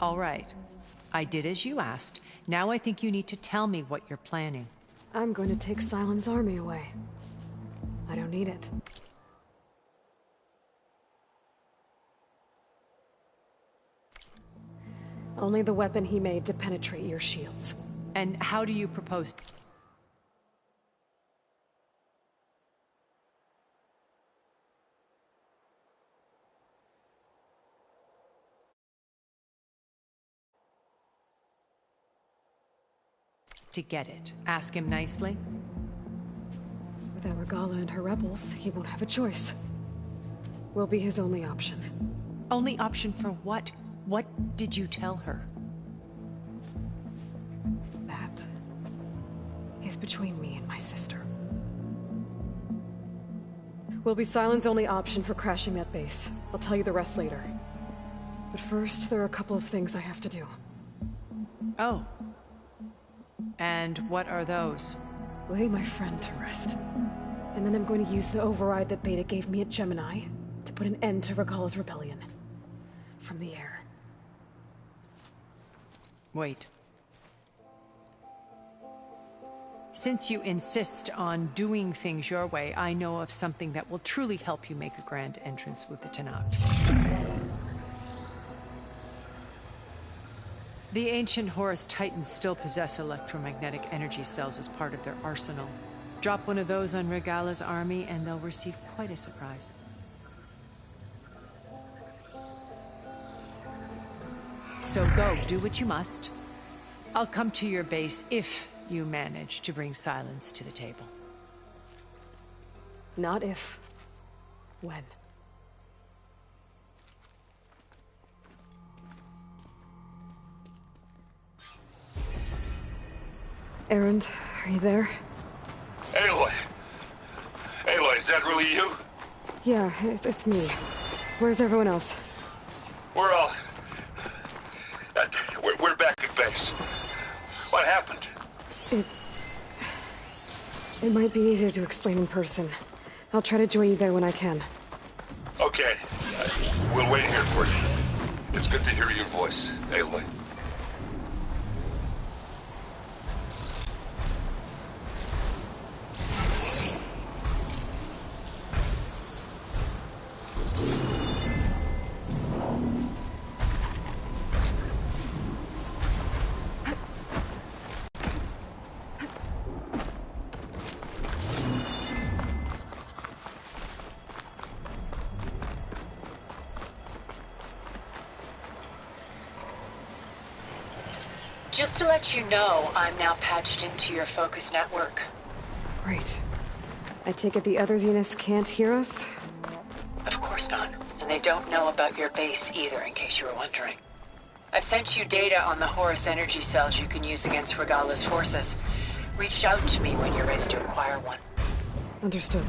S18: All right. I did as you asked. Now I think you need to tell me what you're planning.
S2: I'm going to take Sylens' army away. I don't need it. Only the weapon he made to penetrate your shields.
S18: And how do you propose to get it? Ask him nicely?
S2: Without Regala and her rebels, he won't have a choice. We'll be his only option.
S18: Only option for what? What did you tell her?
S2: That is between me and my sister. We'll be Sylens' only option for crashing that base. I'll tell you the rest later. But first, there are a couple of things I have to do.
S18: Oh. And what are those?
S2: Lay my friend to rest. And then I'm going to use the override that Beta gave me at Gemini to put an end to Regala's rebellion. From the air.
S18: Wait. Since you insist on doing things your way, I know of something that will truly help you make a grand entrance with the Tenakth. The ancient Horus Titans still possess electromagnetic energy cells as part of their arsenal. Drop one of those on Regala's army and they'll receive quite a surprise. So go, do what you must. I'll come to your base if you manage to bring Sylens to the table.
S2: Not if. When. Erend, are you there?
S9: Aloy! Aloy, is that really you?
S2: Yeah, it's me. Where's everyone else?
S9: We're all... we're back at base. What happened?
S2: It might be easier to explain in person. I'll try to join you there when I can.
S9: Okay. We'll wait here for you. It's good to hear your voice, Aloy.
S17: Just to let you know, I'm now patched into your focus network.
S2: Great. I take it the other Zeniths can't hear us?
S17: Of course not. And they don't know about your base either, in case you were wondering. I've sent you data on the Horus energy cells you can use against Regala's forces. Reach out to me when you're ready to acquire one.
S2: Understood.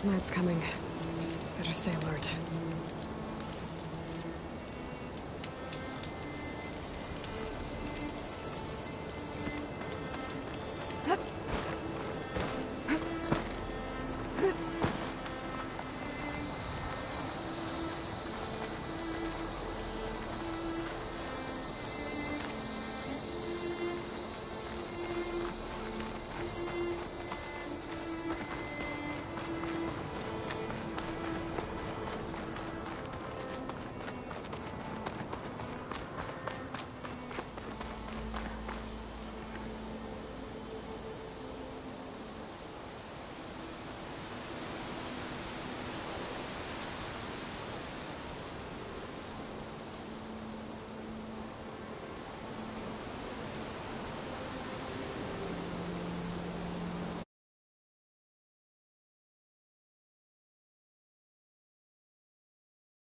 S2: Night's coming. Better stay alert.